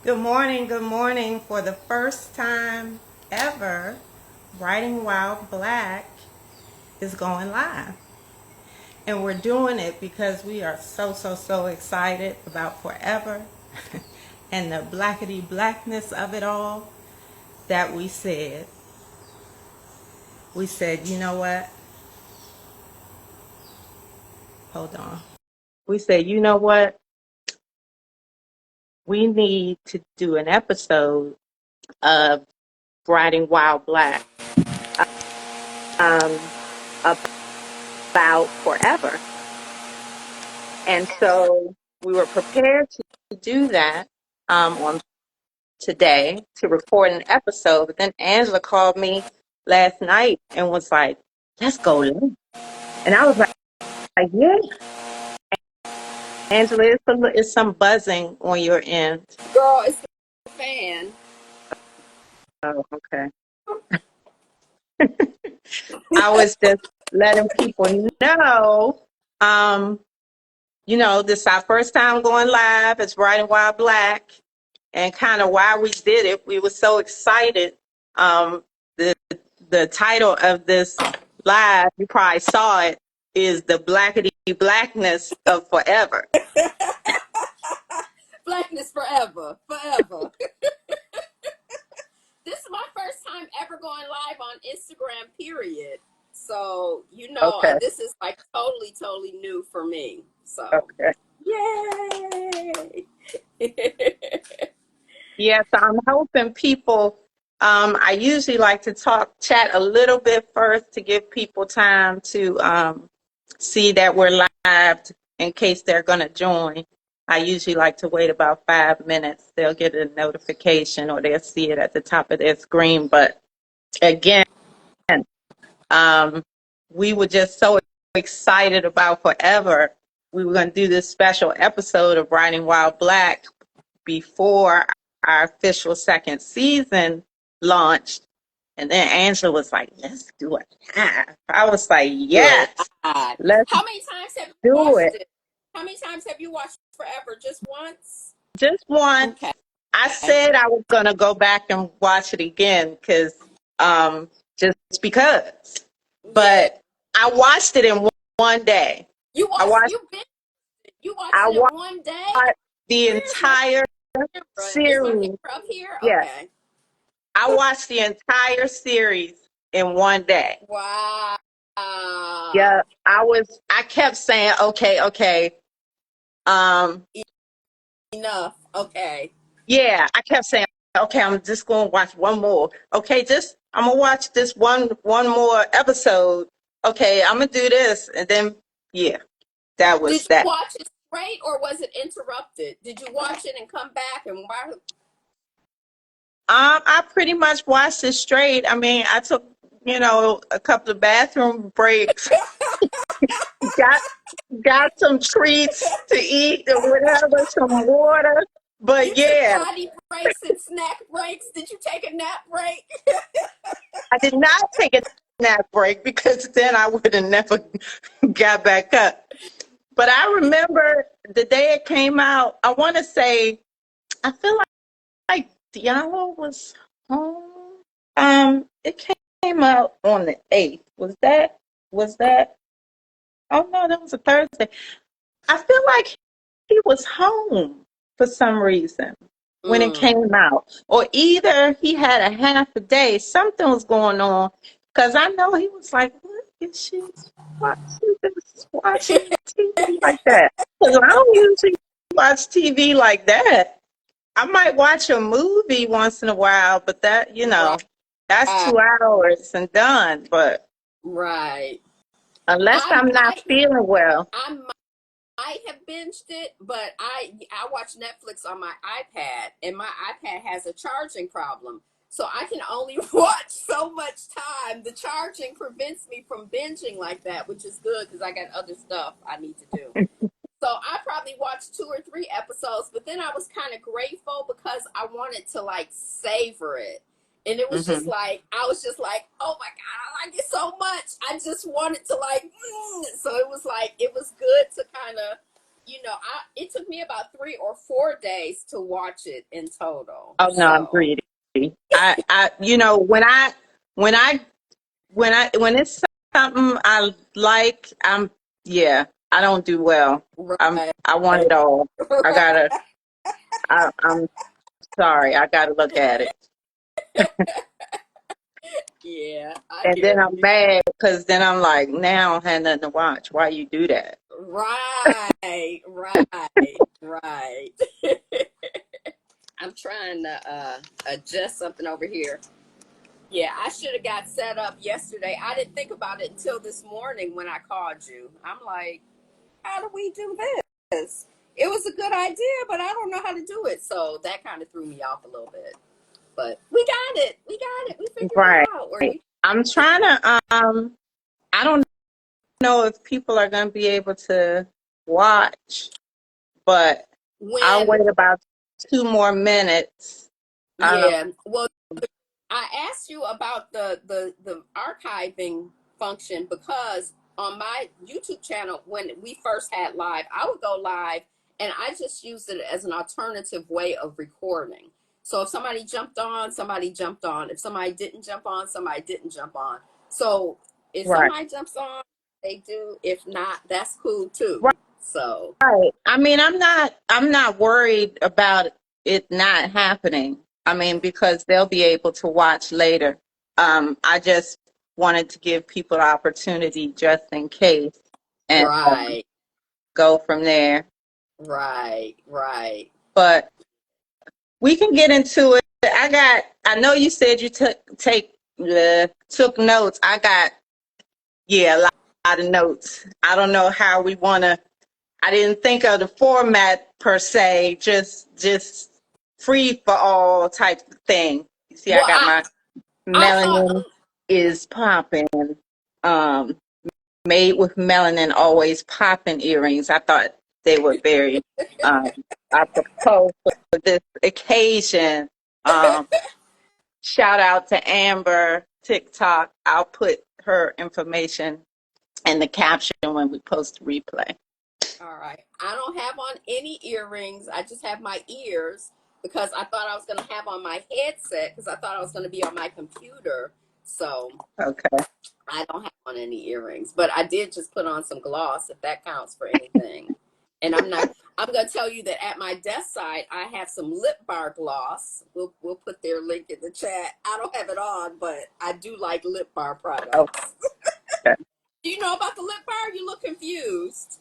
Good morning. For the first time ever, Writing While Black is going live. And we're doing it because we are so excited about forever and the blackity blackness of it all that we said, you know what? Hold on. We said, you know what? We need to do an episode of Writing While Black um, about forever. And so we were prepared to do that on today to record an episode. But then Angela called me last night and was like, let's go live. And I was like, yeah. Angela, it's some buzzing on your end. Girl, it's the fan. Oh, okay. I was just letting people know, um, this is our first time going live. It's Writing While Black. And kind of why we did it. We were so excited. Um, the the title of this live, you probably saw it, is the Blackity Blackness of Forever. Blackness forever. Forever. This is my first time ever going live on Instagram, period. So, Okay, this is like totally new for me. So, okay. yay! Yes, I'm hoping people. I usually like to chat a little bit first to give people time to see that we're live in case they're going to join. I usually like to wait about 5 minutes. They'll get a notification or they'll see it at the top of their screen. But again, um, we were just so excited about forever. We were going to do this special episode of Writing While Black before our official second season launched. And then Angela was like, let's do it live. I was like, Good. yes, God. let's How many times have you do watched it. it? How many times have you watched Forever? Just once? Just Okay. once. I said I was going to go back and watch it again um, just because. Yeah. But I watched it in one day. You I watched watched, you been you watched I it in watched one day? the Where's my entire camera? Is my series. camera up here? Yes, Okay. I watched the entire series in one day. Wow. Yeah, I kept saying, okay. Um, Enough. Okay. yeah, I kept saying, okay, I'm just going to watch one more. Okay, I'm going to watch this one more episode. Okay, I'm going to do this. And then, yeah, that Did was you that. watch it straight or was it interrupted? Did you watch it and come back and why? I pretty much watched it straight. I mean, I took, a couple of bathroom breaks, got got some treats to eat or whatever, some water. You But took yeah, potty breaks and snack breaks. Did you take a nap break? I did not take a nap break because then I would have never got back up. But I remember the day it came out, I want to say, I feel like Diallo was home. It came out on the 8th. Was that, oh no, that was a Thursday. I feel like he was home for some reason when it Mm. came out. Or either he had a half a day, something was going on. Because I know he was like, what is she watching TV like that? Because I don't usually watch TV like that. I might watch a movie once in a while, but that's Right. 2 hours and done. But Right. unless I I'm not might feeling well, I might have binged it, but I watch Netflix on my iPad, and my iPad has a charging problem. So I can only watch so much time. The charging prevents me from binging like that, which is good because I got other stuff I need to do. So I probably watched 2 or 3 episodes, but then I was kind of grateful because I wanted to like savor it. And it was just hmm like, I was just like, oh my God, I like it so much. I just wanted to like, so it was like, it was good to kind of, it took me about 3 or 4 days to watch it in total. Oh no, I'm So greedy. When when it's something I like, yeah, I don't do well. right, I want it all. I gotta, I'm sorry, I gotta look at it. yeah, I And then hear I'm you. mad because then I'm like, now I don't have nothing to watch. Why you do that? Right, right. I'm trying to adjust something over here. Yeah, I should have got set up yesterday. I didn't think about it until this morning when I called you. I'm like, how do we do this? It was a good idea, but I don't know how to do it. So that kind of threw me off a little bit. But we got it. We got it. We figured it Right. out. Or you I'm trying to, I don't know if people are going to be able to watch, but I'll when wait about 2 more minutes. Um, yeah. Well, I asked you about the archiving function because on my YouTube channel, when we first had live, I would go live and I just used it as an alternative way of recording. So if somebody jumped on, somebody jumped on. If somebody didn't jump on, somebody didn't jump on. So if right. somebody jumps on, they do. If not, that's cool too. Right. So Right. I mean, I'm not worried about it not happening. I mean, because they'll be able to watch later. I just wanted to give people the opportunity just in case and right, go from there. right. But we can get into it. I know you said you took notes. Yeah, lot of notes. I don't know how we want to, I didn't think of the format per se, just free for all type of thing. You see, I Well, got my I thought melanin is popping. Um, Made with melanin, always popping earrings. I thought they were very um, apropos for this occasion. Um, Shout out to Amber TikTok. I'll put her information in the caption when we post the replay. all right. I don't have on any earrings. I just have my ears because I thought I was going to have on my headset because I thought I was going to be on my computer. So Okay. I don't have on any earrings, but I did just put on some gloss if that counts for anything. And I'm going to tell you that at my desk side, I have some lip bar gloss. We'll put their link in the chat. I don't have it on, but I do like lip bar products. Okay. Do you know about the lip bar? You look confused.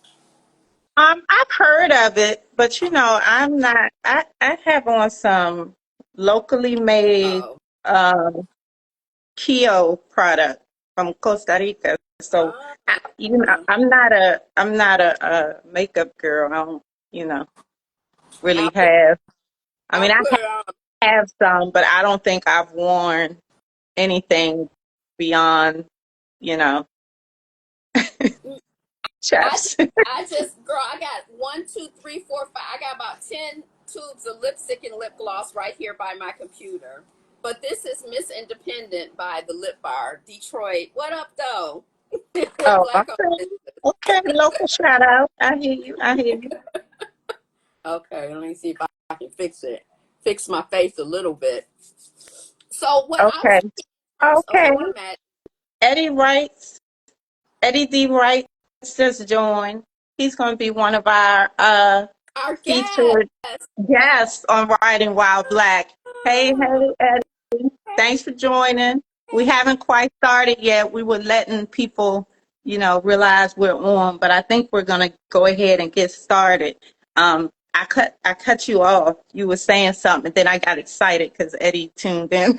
I've heard of it, but I'm not. I have on some locally made Oh. um, Keo product from Costa Rica. So, Ah. I'm not a makeup girl. I don't, really I'll put have. I I'll mean, I put it on. have some, but I don't think I've worn anything beyond, you know, I chaps. I just girl, I got 1, 2, 3, 4, 5. I got about 10 tubes of lipstick and lip gloss right here by my computer. But this is Miss Independent by the Lip Bar, Detroit. What up, though? Oh, Black on okay. business. Okay, local shout out. I hear you. I hear you. Okay, let me see if I can fix it. Fix my face a little bit. So what I was Okay. thinking in terms of Okay. format, Eddie Wright, Eddie D. Wright just joined. He's going to be one of our our guest. featured guests on Riding While Black. Hey, hey, Eddie. Thanks for joining. We haven't quite started yet. We were letting people, realize we're on, but I think we're going to go ahead and get started. I cut you off. You were saying something, then I got excited because Eddie tuned in.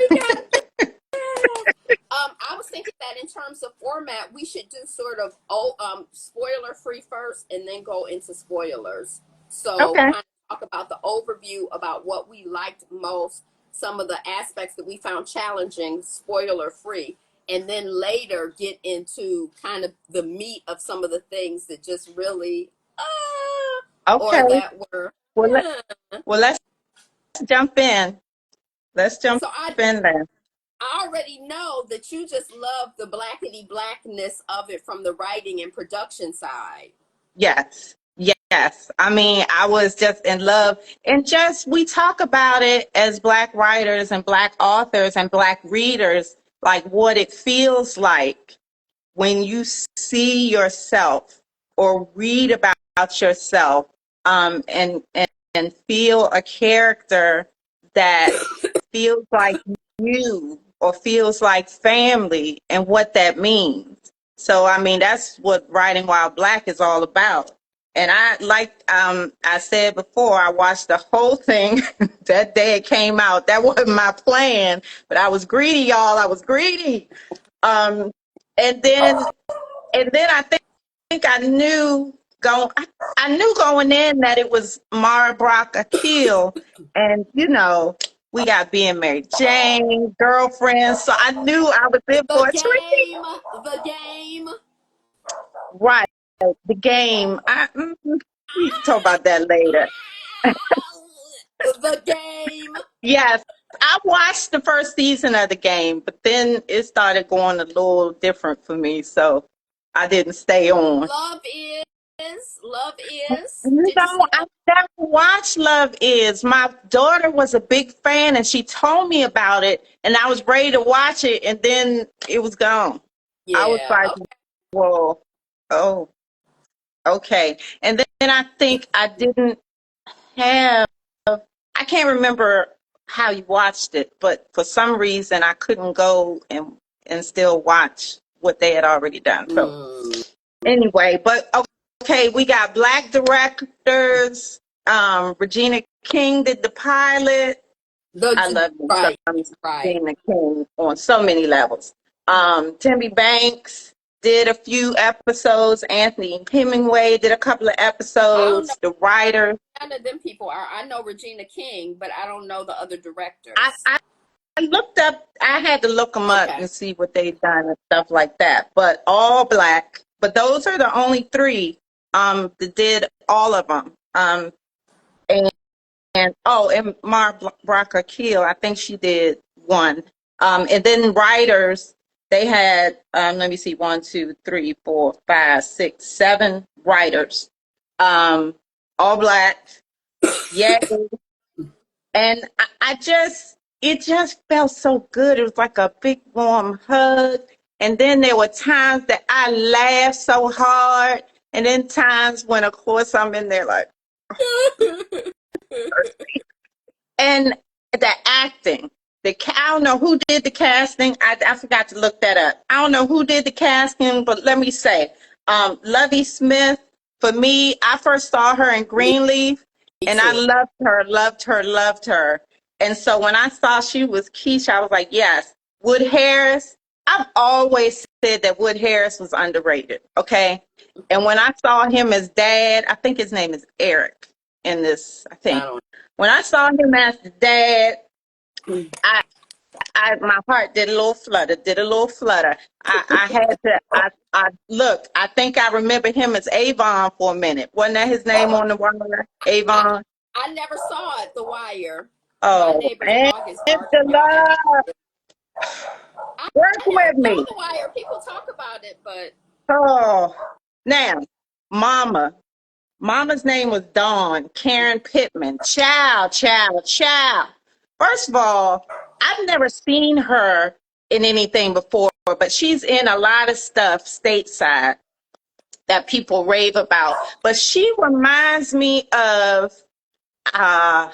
I was thinking that in terms of format, we should do sort of spoiler free first, and then go into spoilers. So Okay. kind of talk about the overview about what we liked most, some of the aspects that we found challenging, spoiler free, and then later get into kind of the meat of some of the things that just really Okay. or that were. Well, Uh. let's jump in. Let's jump So I in there. I already know that you just love the blackity blackness of it from the writing and production side. Yes. Yes. I mean, I was just in love. And just, we talk about it as Black writers and Black authors and Black readers, like what it feels like when you see yourself or read about yourself, and feel a character that feels like you or feels like family and what that means. So, I mean, that's what Writing While Black is all about. And I said before, I watched the whole thing that day it came out. That wasn't my plan, but I was greedy, y'all. I was greedy. Um, and then I think I knew I knew going in that it was Mara Brock Akil, and we got being Mary Jane, girlfriends. So I knew I was in for The a treat. game, the game. Right, the game. We can talk about that later. The game. Yes, I watched the first season of the game, but then it started going a little different for me, so I didn't stay on. Love Love is. You Did you know, see I Love? never watched Love Is. My daughter was a big fan and she told me about it and I was ready to watch it and then it was gone. I was Yeah. like, whoa, oh, okay. And then I think I didn't have, I can't remember how you watched it, but for some reason I couldn't go and still watch what they had already done. So Mm. anyway, but okay, we got Black directors. Regina King did the pilot. I The love me right, some right. Regina King on so many levels. Timmy Banks did a few episodes. Anthony Hemingway did a couple of I don't know. episodes. The writer. None of them people are. I know Regina King, but I don't know the other I, directors. I I looked up. I had to look them up Okay. and see what they've done and stuff like that. But all Black. But those are the only three that did all of them. And Mar Brock Akil, I think she did one. And then writers, they had let me see, 1, 2, 3, 4, 5, 6, 7 writers. Um, all Black, yay. And I just it just felt so good. It was like a big warm hug. And then there were times that I laughed so hard. And then times when of course I'm in there like, and the acting, I don't know who did the casting. I forgot to look that up. I don't know who did the casting, but let me say, Lovey Smith. For me, I first saw her in Me Greenleaf, and I too. loved her, loved her, loved her. And so when I saw she was Keisha, I was like, yes. Wood Harris. I've always said that Wood Harris was underrated. Okay, and when I saw him as Dad, I think his name is Eric in this. I I think don't. when I saw him as the dad, Mm. I, my heart did a little flutter, did a little flutter. I had to, look, I think I remember him as Avon for a minute. Wasn't that his name on the wire? I Avon? I never saw it. The Wire. My Oh, neighbor's and dog is it's barking the at me. love. Work I never with saw me. The Wire. People talk about it, but Oh, now, Mama. Mama's name was Dawn Karen Pittman. Child, child, child. First of all, I've never seen her in anything before, but she's in a lot of stuff stateside that people rave about. But she reminds me of, I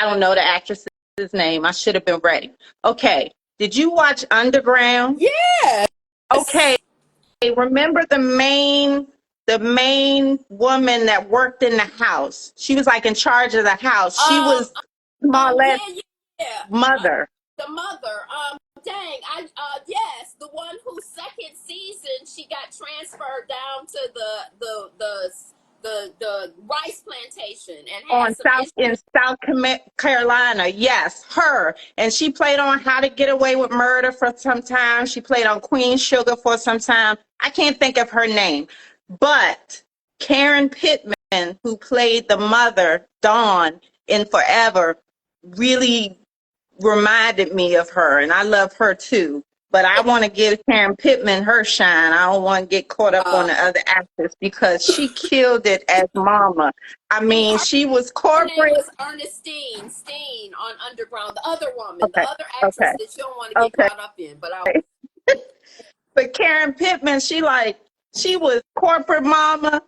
don't know the actress's name. I should have been ready. Okay. Did you watch Underground? yes. Okay. Remember the main woman that worked in the house. She was like in charge of the house. She Um. was Marlette's Yeah. Yeah. mother The mother. Dang. Yes. The one whose second season she got transferred down to the rice plantation and had on some South issues. in South Carolina. Yes, her. And she played on How to Get Away with Murder for some time. She played on Queen Sugar for some time. I can't think of her name. But Karen Pittman, who played the mother, Dawn, in Forever, really reminded me of her. And I love her too. but I want to give Karen Pittman her shine. I don't want to get caught up on Uh, the other actress because she killed it as Mama. I see, mean, she was her name corporate. was Ernestine Steen on Underground. The other woman, the Okay, other okay, actress that you don't want to get okay. caught up in. But I, But Karen Pittman, she was corporate Mama,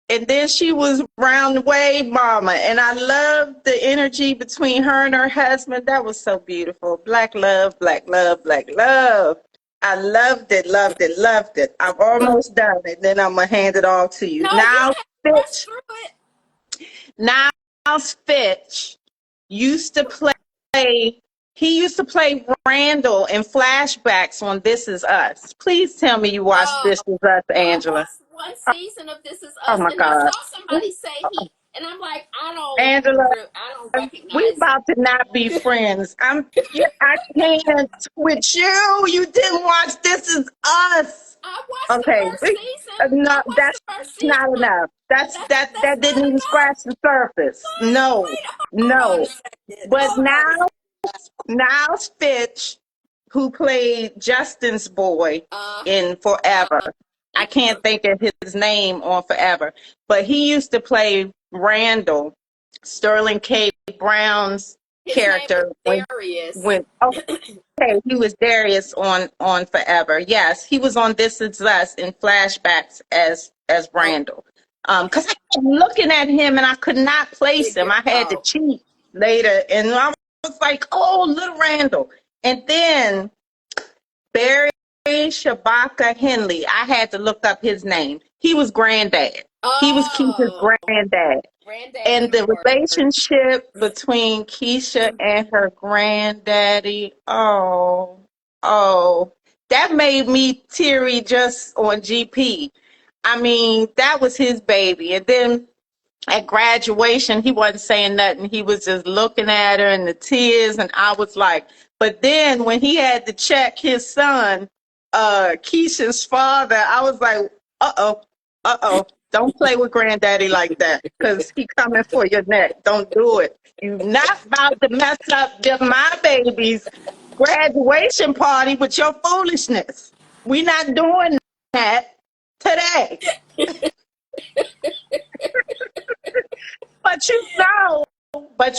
and then she was round the way Mama. And I loved the energy between her and her husband. That was so beautiful. Black love, black love, black love. I loved it, loved it, loved it. I'm almost done, and then I'm gonna hand it all to you. no, you Now, don't have to rush Fitch. through it. Niles Fitch used to play. He used to play Randall in flashbacks on This Is Us. Please tell me you watched Uh, This Is Us, I Angela. watched one season of This Is Oh Us, my and I God, saw somebody say he, and I'm like, Angela, I don't we recognize him. about to not be friends. I can't with you. You didn't watch This Is Us. I watched the Okay, first season. I no, watched the that's first season. not enough. That's That didn't not even enough. scratch the surface. No, Hold on a no. second. But Hold on a second. Niles Fitch, who played Justin's boy Uh, in Forever. I can't think of his name on Forever, but he used to play Randall, Sterling K. Brown's his name was character Darius. when okay, he was Darius on Forever. Yes, he was on This Is Us in flashbacks as Okay, Randall. Because I kept looking at him and I could not place him. figure I had to out. cheat later, and I was like, "Oh, little Randall." And then Barry Shabaka Henley. I had to look up his name. He was granddad. He was Keisha's Oh, granddad. granddaddy And the important. relationship between Keisha and her granddaddy, oh, that made me teary just on GP. I mean, that was his baby. And then at graduation, he wasn't saying nothing. He was just looking at her and the tears. And I was like, but then when he had to check his son, Keisha's father, I was like, uh-oh, uh-oh. Don't play with granddaddy like that because he coming for your neck. Don't do it. You not about to mess up my baby's graduation party with your foolishness. We not doing that today. But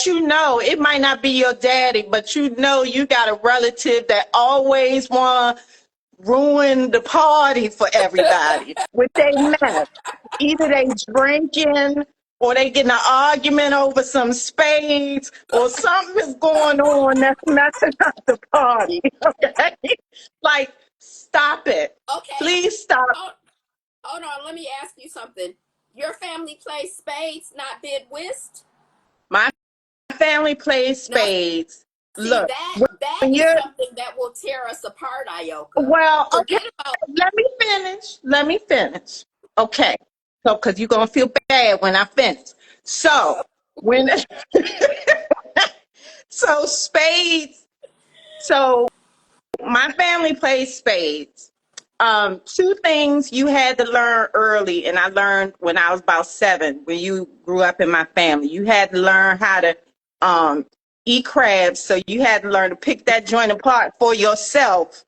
it might not be your daddy, but you got a relative that always want to ruin the party for everybody with their mess. Either they drinking or they getting an argument over some spades or something is going on that's messing up the party. Okay? Like, stop it. Okay, Please stop. hold, hold on. Let me ask you something. Your family plays spades, not bid whist. My family plays Now, spades. see Look, that when is you're something that will tear us apart, Ioka. well, okay. Forget about. Let me finish. Let me finish. Okay. So, because you're going to feel bad when I finish. So, when, so spades, so my family plays spades. Two things you had to learn early, and I learned when I was about 7, when you grew up in my family. You had to learn how to um, eat crabs, so you had to learn to pick that joint apart for yourself.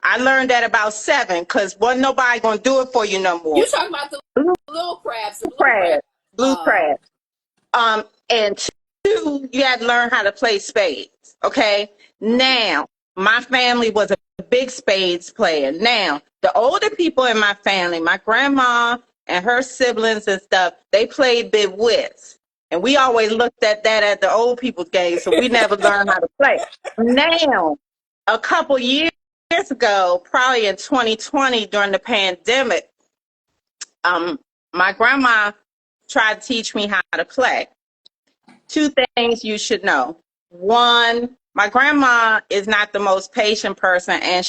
I learned that about 7 because wasn't nobody going to do it for you no You more. talking about the Blue little crabs, the blue crabs. crab, blue crab. And two, you had to learn how to play spades. Okay. Now, my family was a big spades player. Now, the older people in my family, my grandma and her siblings and stuff, they played bid whist. And we always looked at that at the old people's game, so we never learned how to play. Now, a couple years ago, probably in 2020 during the pandemic, um, my grandma tried to teach me how to play. Two things you should know. One, my grandma is not the most patient person, and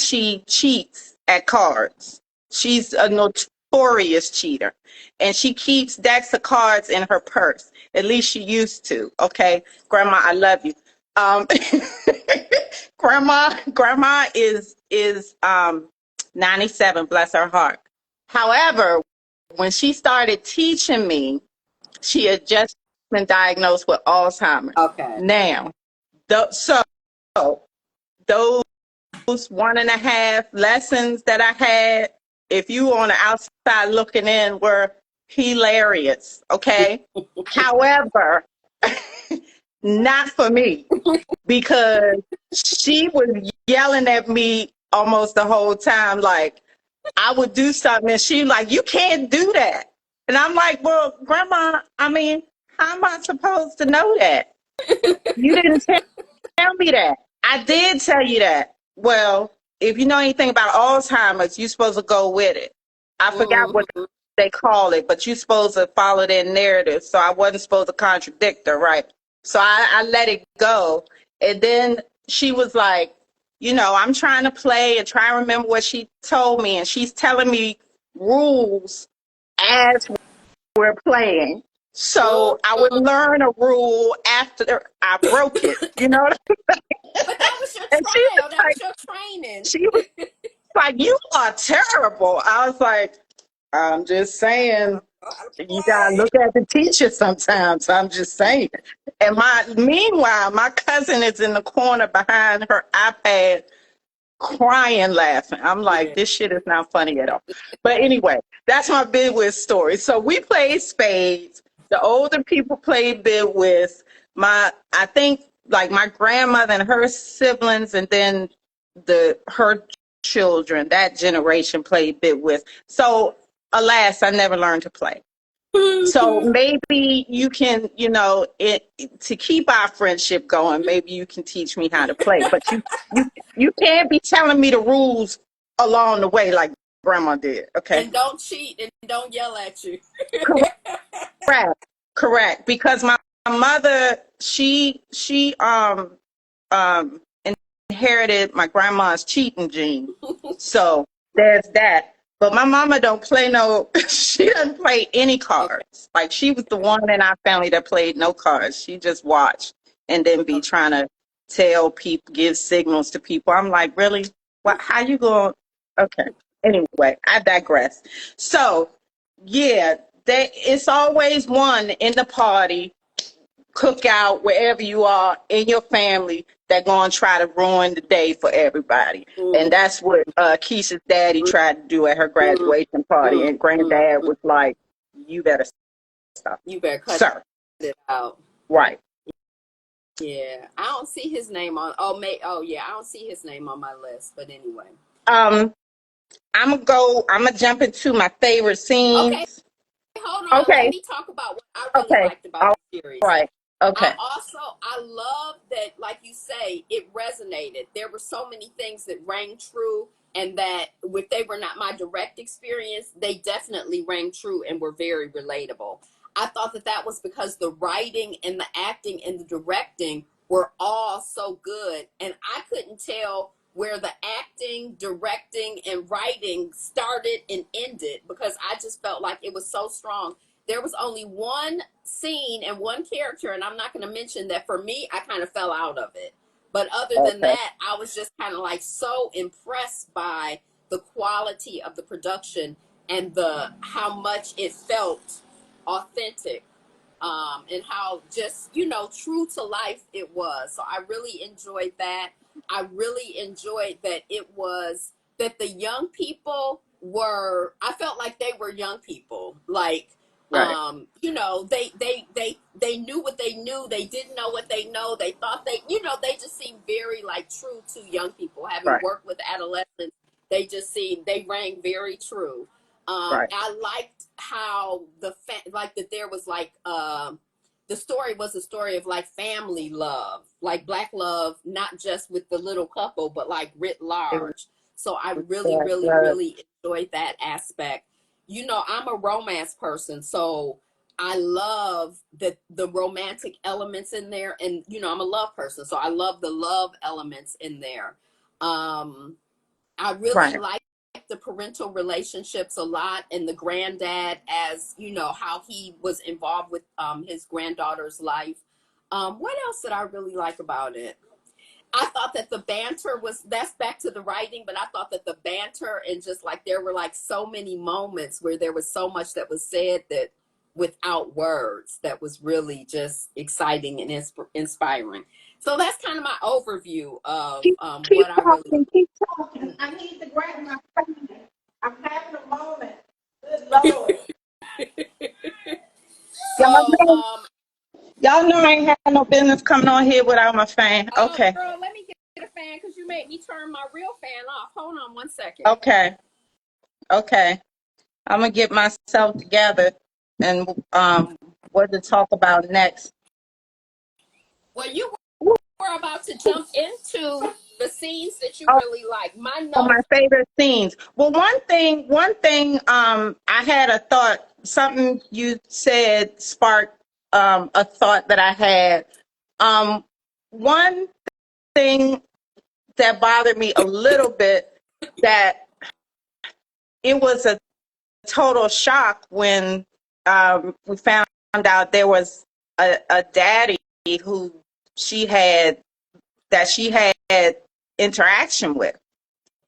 she cheats at cards. She's a notorious cheater, and she keeps decks of cards in her purse. At least she used to. Okay, Grandma, I love you. Um, grandma is 97, bless her heart. However, when she started teaching me, she had just been diagnosed with Alzheimer's. Okay. Now, so those 1.5 lessons that I had, if you were on the outside looking in, were hilarious. Okay. However, not for me, because she was yelling at me almost the whole time. Like, I would do something and she like, you can't do that. And I'm like, well, grandma, I mean, how am I supposed to know that? You didn't tell me that. I did tell you that. Well, if you know anything about Alzheimer's, you're supposed to go with it. I forgot what Mhm. they call it, but you're supposed to follow their narrative. So I wasn't supposed to contradict her, right? So I let it go. And then she was like, I'm trying to play and try and remember what she told me. And she's telling me rules as we're playing. Mhm. So I would learn a rule after I broke it, But that was your And trial. That was your training. she was like, you are terrible. I was like, I'm just saying, How to you gotta play. look at the teacher sometimes. I'm just saying. And meanwhile, my cousin is in the corner behind her iPad crying, laughing. I'm like, Yeah. this shit is not funny at all. But anyway, that's my bid whist story. So we played spades. The older people played bid whist. I think like my grandmother and her siblings, and then her children, that generation played bid whist. So alas, I never learned to play. So maybe you can, to keep our friendship going, maybe you can teach me how to play. But you can't be telling me the rules along the way like grandma did. Okay. And don't cheat and don't yell at you. Correct. Correct. Because my mother, she inherited my grandma's cheating gene. So there's that. But my mama don't play she doesn't play any Okay. cards. Like she was the one in our family that played no cards. She just watched and then be Okay. trying to tell people, give signals to people. I'm like, really? What? How you going? Okay. Anyway, I digress. So yeah, it's always one in the party cookout, wherever you are in your family, that going to try to ruin the day for everybody. Mm, And that's what Keisha's daddy mm, tried to do at her mm, graduation party. mm, And mm, granddad mm. was like, you better stop, You better cut sir. it out. Right. Yeah. I don't see his name on oh yeah, I don't see his name on my list. But anyway. Um, I'm going to jump into my favorite Okay, scenes. hold on. Let Okay. me talk about what I really Okay. liked about All the series. right. Okay. I love that, like you say, it resonated. There were so many things that rang true, and that if they were not my direct experience, they definitely rang true and were very relatable. I thought that that was because the writing and the acting and the directing were all so good, and I couldn't tell where the acting, directing, and writing started and ended because I just felt like it was so strong. There was only one scene and one character, and I'm not going to mention that for me, I kind of fell out of it. But other than Okay. that, I was just kind of like so impressed by the quality of the production and the how much it felt authentic, and how just true to life it was. So I really enjoyed that. I really enjoyed that it was that the young people were. I felt like they were young people, like Right. they knew what they knew. They didn't know what they know. They thought they just seemed very like true to young people. Having Right. worked with adolescents, they rang very true. Right. I liked how like that there was like the story was a story of like family love, like black love, not just with the little couple, but like writ It was large. So I really, black really, love. really enjoyed that aspect. I'm a romance person, so I love the romantic elements in there, and I'm a love person, so I love the love elements in there. Um, I really Right. like the parental relationships a lot, and the granddad, as how he was involved with his granddaughter's life. What else did I really like about it? I thought that the banter that's back to the writing, but I thought that the banter and just like there were like so many moments where there was so much that was said that without words that was really just exciting and inspiring. So that's kind of my overview of Keep what I really. talking, keep talking. I need to grab my phone. I'm having a moment. Good Lord. Y'all So, know, y'all know I ain't have no business coming on here without my fan. oh, Okay, girl, let me get a fan because you made me turn my real fan off. Hold on 1 second. okay, okay. I'm gonna get myself together and what to talk about next. Well, you were about to jump into the scenes that you Oh, really like. My my notes. favorite scenes. Well, one thing, I had a thought. Something you said sparked a thought that I had. One thing that bothered me a little bit, that it was a total shock when we found out there was a daddy who she had she had interaction with.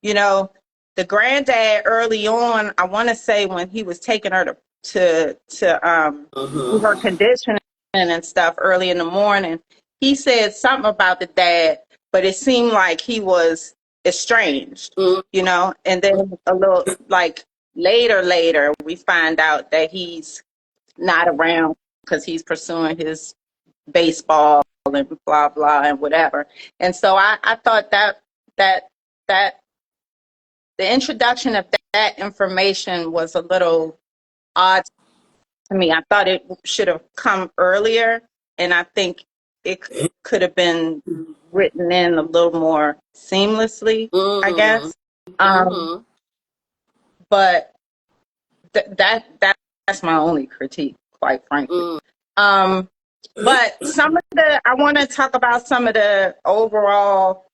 You know, the granddad early on, I want to say when he was taking her to do her conditioning and stuff early in the morning, he said something about the dad, but it seemed like he was estranged, you know. And then a little like later, we find out that he's not around because he's pursuing his baseball and blah blah and whatever. And so I thought that that the introduction of that information was a little odd to me. I thought it should have come earlier, and I think it could have been written in a little more seamlessly, I Mm-hmm. guess. Um, Mm-hmm. but that's my only critique, quite frankly. Mm. Um, but I want to talk about some of the overall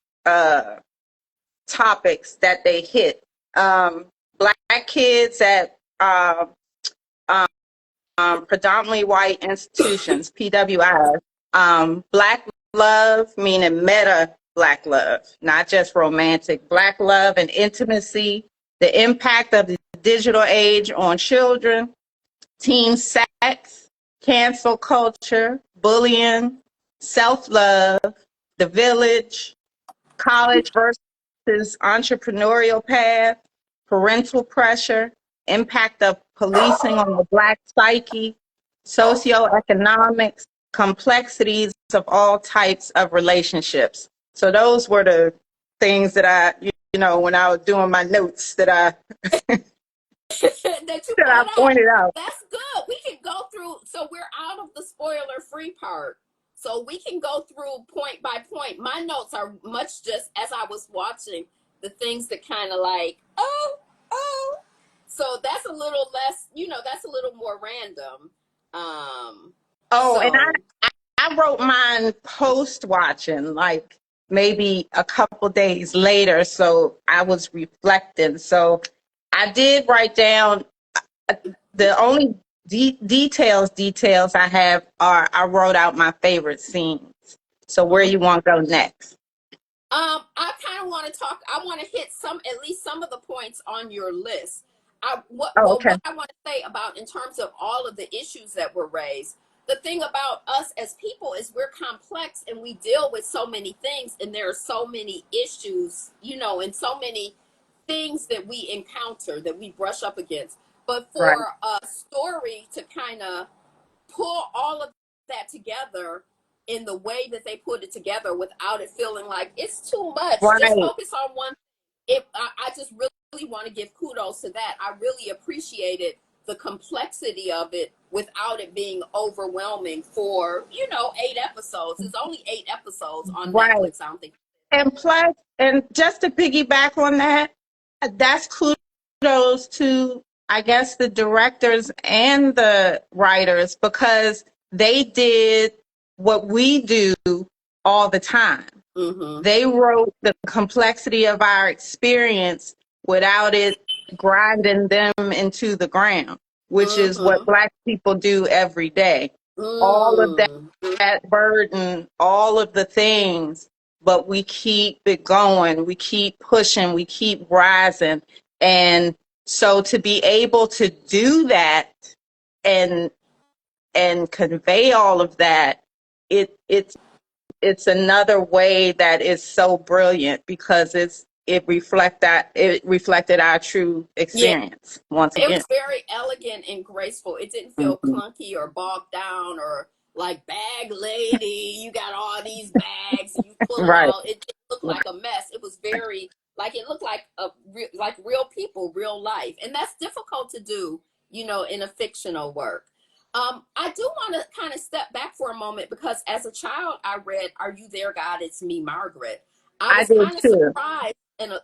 topics that they hit. Black kids at predominantly white institutions, PWIs. Black love, meaning meta black love, not just romantic. Black love and intimacy, the impact of the digital age on children, teen sex, cancel culture, bullying, self love, the village, college versus entrepreneurial path, parental pressure, impact of policing on the Black psyche, socioeconomics, complexities of all types of relationships. So those were the things that when I was doing my notes That you that I brought up. pointed out. That's good. We can go through. So we're out of the spoiler free part. So we can go through point by point. My notes are much just as I was watching the things that kind of like, oh. So that's a little less, that's a little more random. Um, Oh, and so, I wrote mine post watching, like maybe a couple days later. So I was reflecting. So I did write down the only details I have are I wrote out my favorite scenes. So where you want to go next? I kind of want to talk. I want to hit at least some of the points on your list. Oh, okay. What I want to say about in terms of all of the issues that were raised. The thing about us as people is we're complex and we deal with so many things, and there are so many issues, and so many things that we encounter that we brush up against. But Right. for a story to kind of pull all of that together in the way that they put it together without it feeling like it's too much. Just Right. focus on one. I just really want to give kudos to that. I really appreciated the complexity of it without it being overwhelming for 8 episodes. It's only 8 episodes on Right. Netflix. I don't think. And plus, and just to piggyback on that, that's kudos to, I guess, the directors and the writers, because they did what we do all the time. Mm-hmm. They wrote the complexity of our experience without it grinding them into the ground, which is what Mm-hmm. Black people do every day. All of Mm-hmm. that burden, all of the things, but we keep it going. We keep pushing. We keep rising. And so to be able to do that and and convey all of that, it's another way that is so brilliant because it reflected our true Yeah, experience once it again. was very elegant and graceful. It didn't feel Mhm. clunky or bogged down or like bag lady, you got all these bags and you pull it Right. all. It didn't look like a mess. It was very like it looked like like real people, real life, and that's difficult to do, in a fictional work. I do want to kind of step back for a moment because as a child, I read "Are You There, God? It's Me, Margaret." I I was did kind of too. surprised,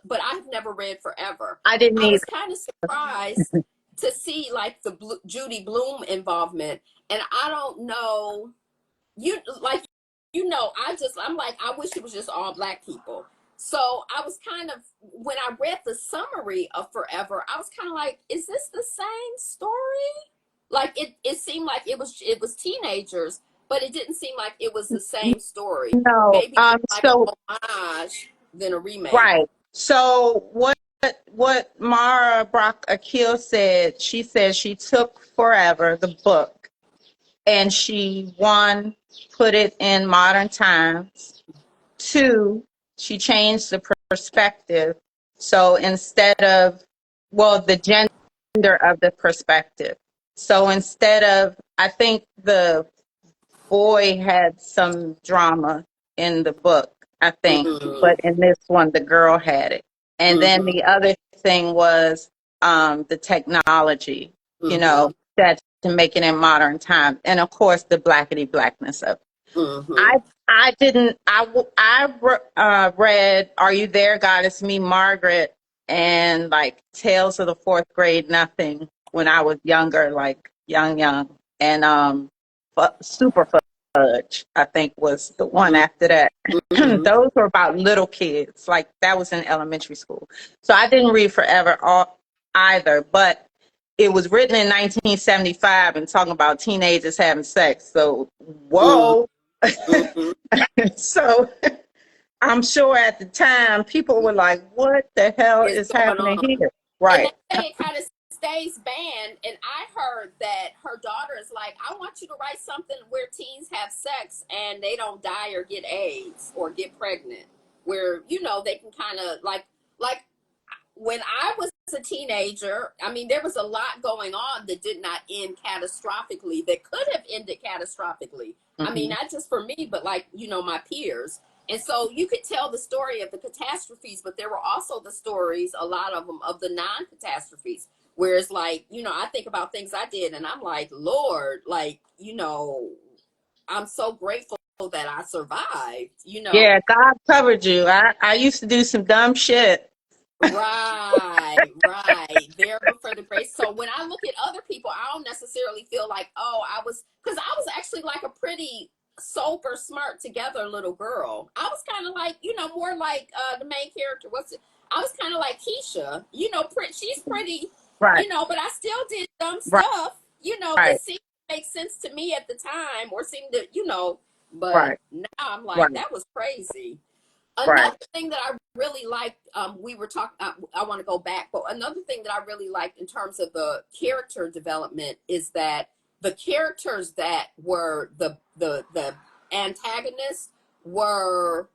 but I've never read Forever. I didn't I either. was kind of surprised to see like the Judy Blume involvement, and I don't know, you like, I'm like, I wish it was just all black people. So I was kind of, when I read the summary of Forever, I was kind of like, is this the same story? Like it seemed like it was teenagers, but it didn't seem like it was the same story. No. Maybe more like So a homage than a remake. right. So what Mara Brock Akil said, she said she took Forever, the book, and she, one, put it in modern times. Two, she changed the perspective. So instead of, well, the gender of the perspective. So instead of, I think the boy had some drama in the book, I think, Mm-hmm. but in this one, the girl had it. And then Mm-hmm. the other thing was the technology, Mm-hmm. that to make it in modern time, and of course the blackity blackness of it. Mm-hmm. I didn't. Read "Are You There, God? It's Me, Margaret," and like Tales of the Fourth Grade, Nothing when I was younger, like young, and Super Fudge, I think was the one after that. Mm-hmm. Those were about little kids, like that was in elementary school. So I didn't read Forever either, but it was written in 1975 and talking about teenagers having sex. So whoa. Mm-hmm. So I'm sure at the time people were like, what the hell Is is going happening on. here? And they Right. say it kind of stays banned. And I heard that her daughter is like, I want you to write something where teens have sex and they don't die or get AIDS or get pregnant, where they can kind of like when I was a teenager, I mean, there was a lot going on that did not end catastrophically, that could have ended catastrophically. I mean, Hmm. not just for me, but like, my peers. And so you could tell the story of the catastrophes, but there were also the stories, a lot of them, of the non catastrophes. Whereas, like, I think about things I did and I'm like, Lord, like, I'm so grateful that I survived. Yeah, God covered you. I used to do some dumb shit. Right, right. There for the grace. So when I look at other people, I don't necessarily feel like, oh, because I was actually like a pretty sober, smart, together little girl. I was kind of like, more like the main character. I was kind of like Keisha, she's pretty, Right, but I still did dumb right, stuff, that right, seemed to make sense to me at the time or seemed to, but right, now I'm like, right, that was crazy. right. Another thing that I really liked, we were talking, I want to go back, but another thing that I really liked in terms of the character development is that the characters that were the antagonists were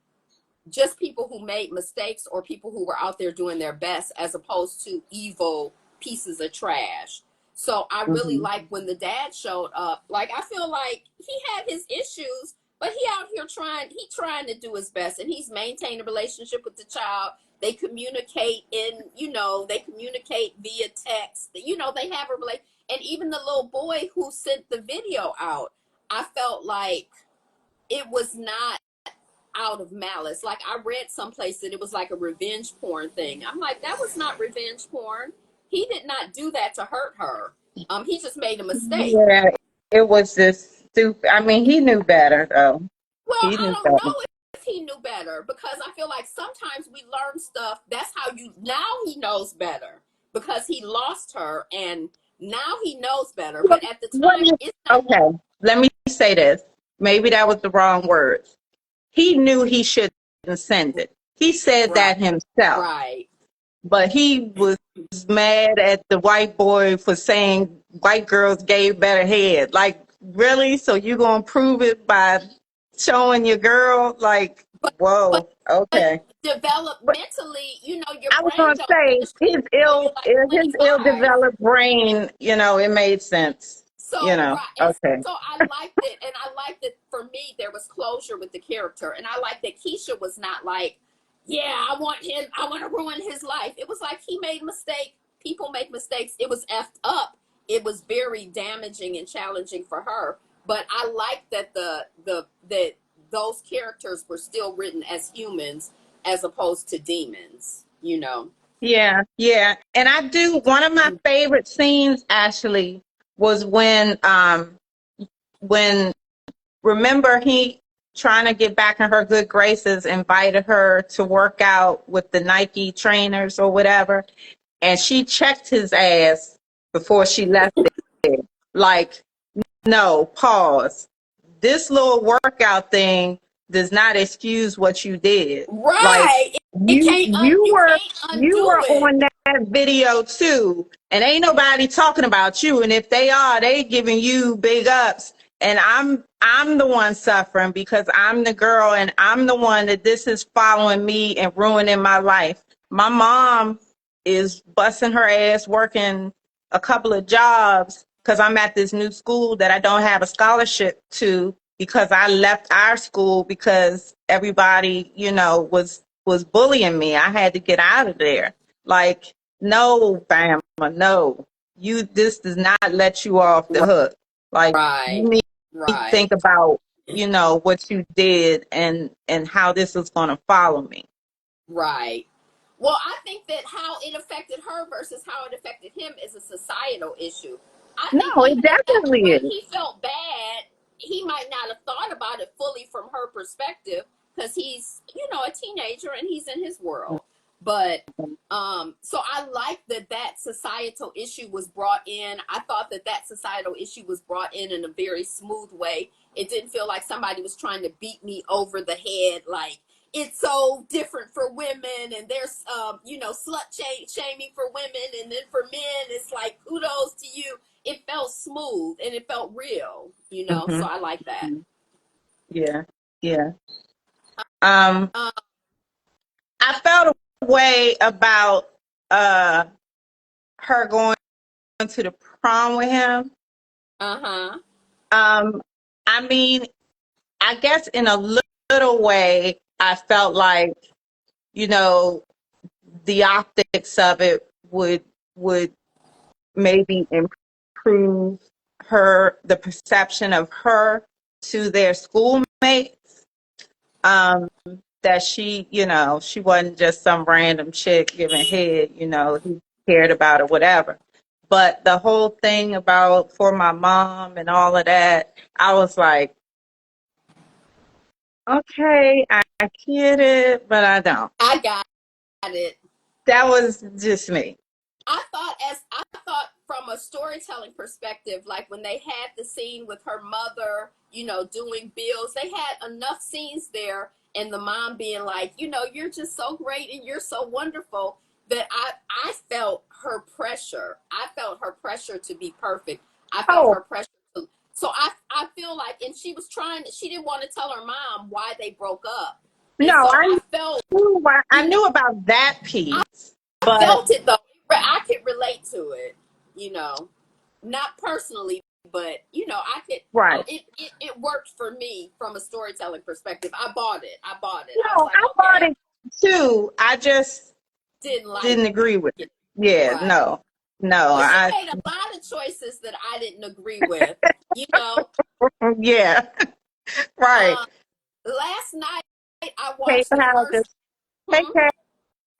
just people who made mistakes or people who were out there doing their best as opposed to evil pieces of trash. So I really Hmm. like when the dad showed up. Like I feel like he had his issues, but he out here trying to do his best and he's maintained a relationship with the child. They communicate they communicate via text. They have a relate and even the little boy who sent the video out, I felt like it was not out of malice. Like I read someplace that it was like a revenge porn thing. I'm like, that was not revenge porn. He did not do that to hurt her. He just made a mistake. Yeah, it was just stupid. I mean, he knew better though. Well, He I knew don't better. know if he knew better because I feel like sometimes we learn stuff. That's how now he knows better because he lost her and now he knows better. What, But at the what time, is, it's not okay, let me say this. Maybe that was the wrong words. He knew he shouldn't send it. He said right. that himself. Right. But he was mad at the white boy for saying white girls gave better head. Like, really? So you gonna prove it by showing your girl? Like, but but whoa, but okay. But developmentally, your I was brain gonna don't say finish until you're like his 25. ill-developed brain, it made sense. So right, and Okay. so I liked it, and I liked that for me there was closure with the character, and I liked that Keisha was not like, yeah, I want to ruin his life. It was like he made a mistake. People make mistakes. It was effed up. It was very damaging and challenging for her. But I liked that that those characters were still written as humans as opposed to demons. Yeah, yeah. And I do one of my favorite scenes actually was when remember he trying to get back in her good graces invited her to work out with the Nike trainers or whatever, and she checked his ass before she left it. Like, no, pause. This little workout thing does not excuse what you did. Like, Right. It you can't you you were can't you undo were it. on that video too, and ain't nobody talking about you. And if they are, they giving you big ups. And I'm the one suffering because I'm the girl, and I'm the one that this is following me and ruining my life. My mom is busting her ass working a couple of jobs because I'm at this new school that I don't have a scholarship to because I left our school because everybody, was bullying me. I had to get out of there. Like, no, Bama, no. This does not let you off the hook. Like, Right. you need to Right. think about, what you did and how this is going to follow me. Right. Well, I think that how it affected her versus how it affected him is a societal issue. I think No, it even at that definitely point is. he felt bad. He might not have thought about it fully from her perspective because he's, a teenager and he's in his world. But so I like that societal issue was brought in. I thought that societal issue was brought in a very smooth way. It didn't feel like somebody was trying to beat me over the head like it's so different for women and there's shaming for women, and then for men it's like kudos to you. It felt smooth and it felt real, so Hmm. I like that. Yeah, yeah. Um, uh, I felt a way about uh her going to the prom with him. uh-huh Um, I mean, I guess in a little way, I felt like, you know, the optics of it would maybe improve the perception of her to their schoolmates. That she wasn't just some random chick giving head, he cared about or whatever. But the whole thing about for my mom and all of that, I was like, okay, I get it, but I don't. I got it. That was just me. I thought from a storytelling perspective, like when they had the scene with her mother, doing bills, they had enough scenes there, and the mom being like, you're just so great and you're so wonderful, that I felt her pressure. I felt her pressure to be perfect. I felt Oh, her pressure to. So I feel like, and she didn't want to tell her mom why they broke up, and no, so I you know knew about that I piece, I but felt it though. I could relate to it, you know, not personally, but I could. right. It worked for me from a storytelling perspective. I bought it. I bought it. I was No, like, I bought okay, it too. I just didn't like didn't agree with it. it. Yeah, Right. no, no, Well, she made a lot of choices that I didn't agree with. You know, yeah, right. uh, last night I Hey, watched the first. just hey, Hmm?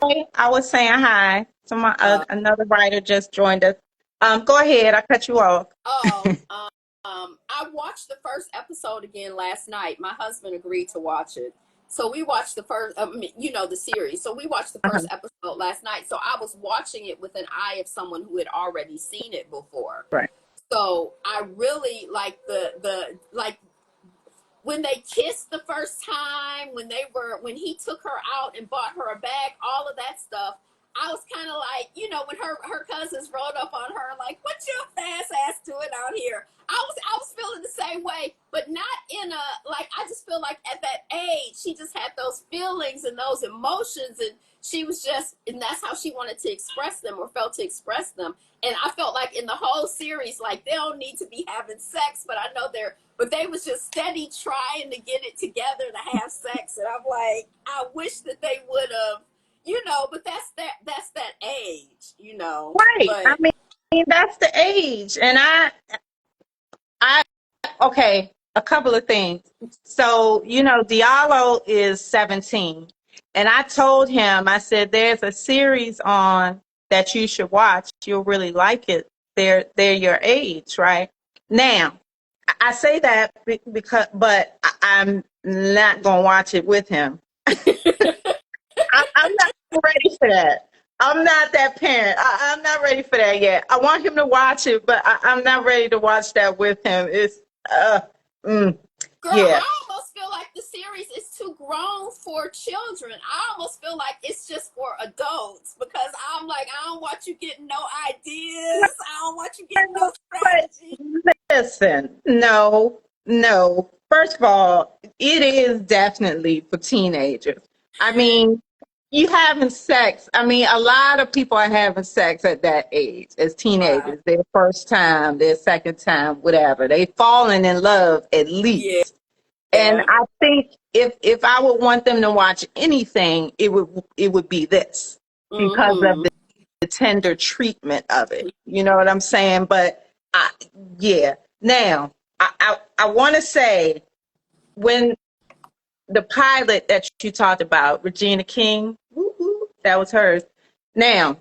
Kay. I was saying hi to my Uh, another writer just joined us. Go ahead. I cut you off. oh, I watched the first episode again last night. My husband agreed to watch it. So we watched the first, the series. So we watched the first episode last night. So I was watching it with an eye of someone who had already seen it before. Right. So I really like like when they kissed the first time, when he took her out and bought her a bag, all of that stuff. I was kind of like, when her cousins rolled up on her, like, "What your fast ass doing out here?" I was feeling the she just had those feelings and those emotions, and she was just, and that's how she wanted to express them or felt to express them. And I felt like in the whole series, like they don't need to be having sex, but I know but they was just steady trying to get it together to have sex. And I'm like, I wish that they would have, but that's that age. Right. I But mean, that's the age. And I, okay, a couple of things. So, Diallo is 17. And I told him, I said, there's a series on that you should watch. You'll really like it. They're your age, right? Now, I say that because, but I'm not going to watch it with him. I'm not ready for that. I'm not that parent. I'm not ready for that yet. I want him to watch it, but I'm not ready to watch that with him. It's, mm, girl, yeah. I almost feel like the series is too grown for children. I almost feel like it's just for adults because I'm like, I don't want you getting no ideas. I don't want you getting no But strategy. listen, no, no. First of all, it is definitely for teenagers. I mean, you having sex. I mean, a lot of people are having sex at that age as Right. teenagers. Their first time, their second time, whatever. They falling in love at Yeah. least. And Yeah. I think if I would want them to watch anything, it would be this because of Mm-hmm. the tender treatment of it. You know what I'm saying? But I, yeah. Now, I want to say when the pilot that you talked about, Regina King, woo-hoo, that was hers. Now,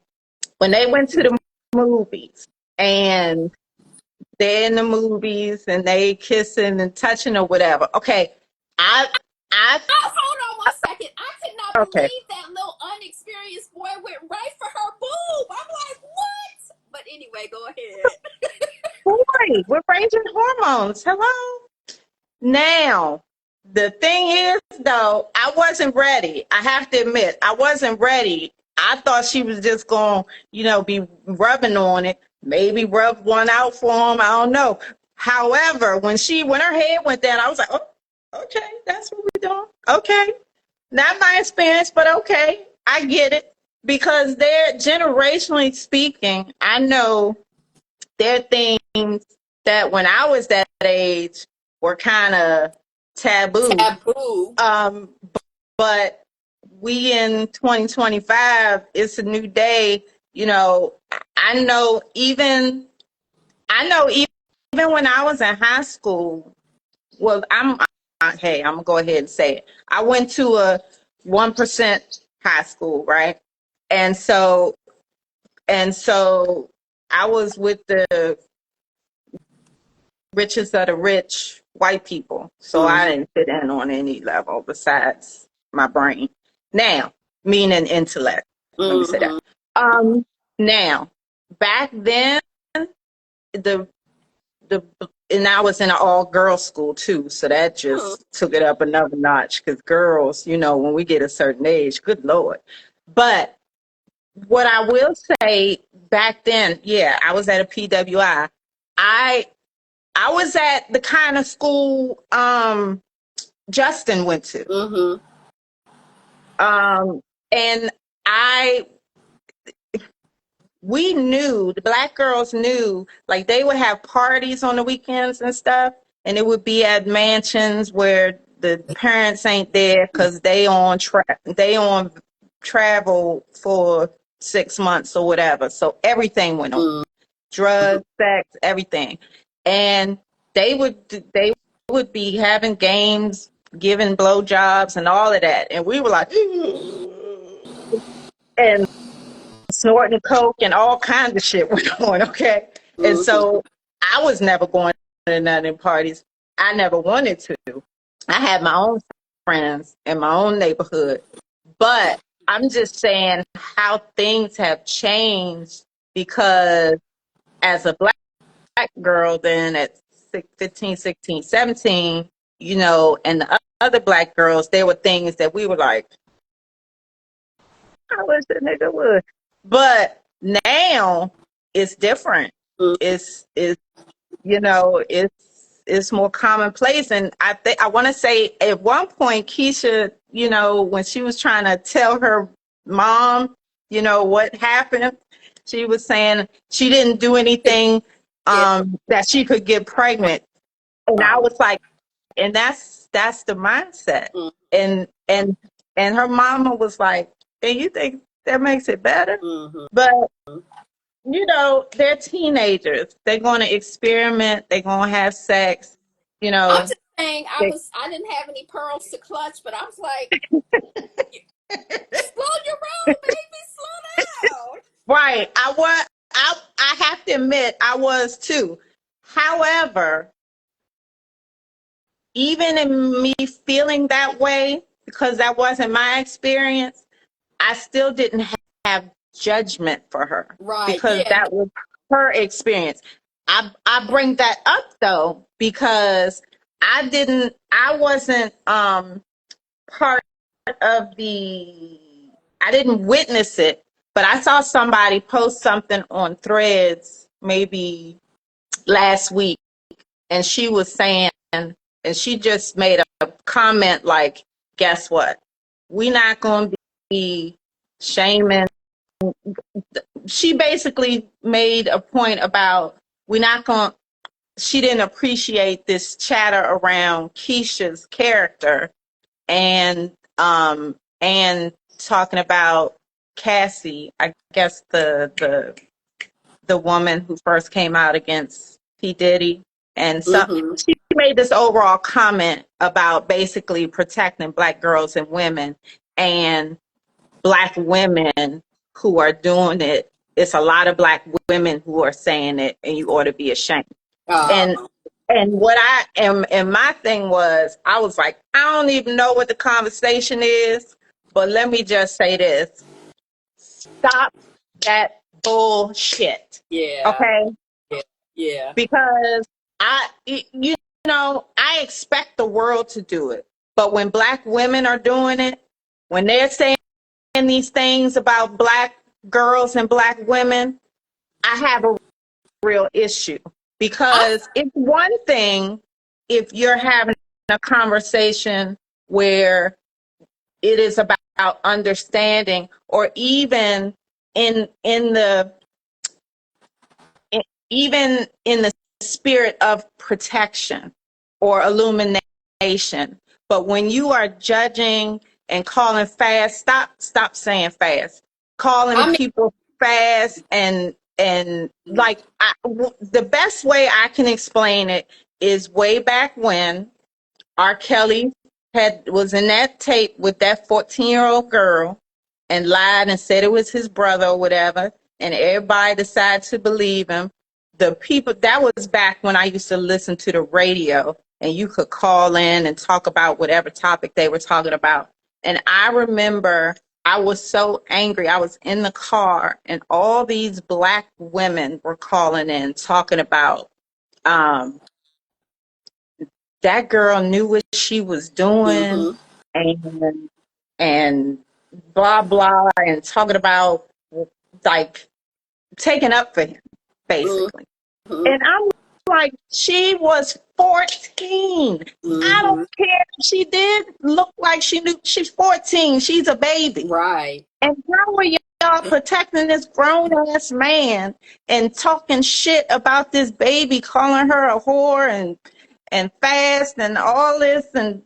when they went to the movies and they're in the movies and they kissing and touching or whatever. Okay, I, I, Oh, hold on one second. I could not okay. believe that little unexperienced boy went right for her boob. I'm like, what? But anyway, go ahead. Boy, we're raging hormones. Hello. Now, the thing is, though, I wasn't ready. I have to admit, I wasn't ready. I thought she was just going, be rubbing on it, maybe rub one out for him. I don't know. However, when her head went down, I was like, oh, okay, that's what we're doing. Okay. Not my experience, but okay. I get it. Because they're generationally speaking, I know there are things that when I was that age were kind of taboo. Taboo. Um, but we in 2025, it's a new day. I know even when I was in high school, well, hey, I'm gonna go ahead and say it. I went to a 1% high school, right? And so I was with the richest of the rich white people. So I Mm-hmm. didn't fit in on any level besides my brain. Now, meaning intellect. Let me say that. Mm-hmm. Now, back then, the the and I was in an all girls school too, so that just took it up another notch because girls, when we get a certain age, good lord. But what I will say back then, yeah, I was at a PWI. I I was at the kind of school Justin went to. Mm-hmm. And I we knew, the black girls knew, like they would have parties on the weekends and stuff, and it would be at mansions where the parents ain't there because they on travel for 6 months or whatever. So everything went on. Drugs, sex, everything. And they would be having games, giving blowjobs and all of that. And we were like, and snorting coke and all kinds of shit went on, okay? And Mm-hmm. so I was never going to none of parties. I never wanted to. I had my own friends in my own neighborhood. But I'm just saying how things have changed because as a black girl then at 15, 16, 17, and the other black girls, there were things that we were like, I wish the nigga would. But now it's different. Mm-hmm. It's you know, it's it's more commonplace. And I want to say at one point, Keisha, when she was trying to tell her mom, what happened, she was saying she didn't do anything Yeah. that she could get pregnant. And I Right. was like, and that's the mindset. Mm-hmm. And her mama was like, and you think that makes it better? Mm-hmm. But they're teenagers. They're going to experiment. They're going to have sex. You I'm know, just saying, they, I didn't have any pearls to clutch, but I was like, slow your roll, baby, slow down. right. I have to admit, I was too. However, even in me feeling that way, because that wasn't my experience, I still didn't have judgment for her Right. because Yeah. that was her experience. I bring that up though because I wasn't part of I didn't witness it, but I saw somebody post something on Threads maybe last week, and she was saying, and she just made a comment like, guess what? We're not going to be shaming. She basically made a point about we're not going, she didn't appreciate this chatter around Keisha's character and talking about Cassie, I guess the woman who first came out against P. Diddy. And so Mm-hmm. she made this overall comment about basically protecting Black girls and women and Black women who are doing it. It's a lot of Black women who are saying it, and you ought to be ashamed. Uh, And what I am, and my thing was, I was like, I don't even know what the conversation is, but let me just say this: stop that bullshit, yeah. okay? Yeah. Yeah. Because I expect the world to do it, but when Black women are doing it, when they're saying these things about Black girls and Black women, I have a real issue I because it's one thing if you're having a conversation where it is about understanding or in the even in the spirit of protection or illumination. But when you are judging and calling fast, stop saying fast. Calling I mean, people fast and like the best way I can explain it is way back when R. Kelly was in that tape with that 14-year-old girl and lied and said it was his brother or whatever, and everybody decided to believe him. The people that was back when I used to listen to the radio and you could call in and talk about whatever topic they were talking about. And I remember I was so angry. I was in the car and all these Black women were calling in talking about um, that girl knew what she was doing mm-hmm. and and blah blah and talking about like taking up for him basically. Mm-hmm. And I'm like, she was 14. I don't Mm-hmm. care if she did look like she knew. She's 14. She's a baby. Right. And how are y'all protecting this grown ass man and talking shit about this baby, calling her a whore and fast and all this? And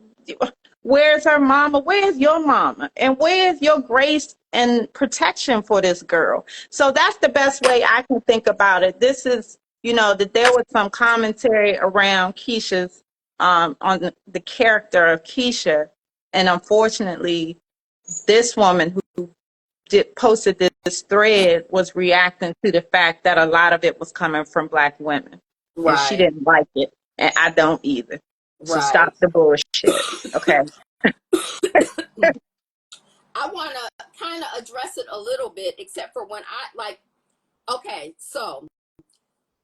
where's her mama? Where's your mama? And where's your grace and protection for this girl? So that's the best way I can think about it. This is, that there was some commentary around Keisha's on the character of Keisha, and unfortunately, this woman who posted this thread was reacting to the fact that a lot of it was coming from Black women, and she Right. didn't like it, and I don't either. So stop Right. the bullshit, okay? I want to kind of address it a little bit, except for when okay, so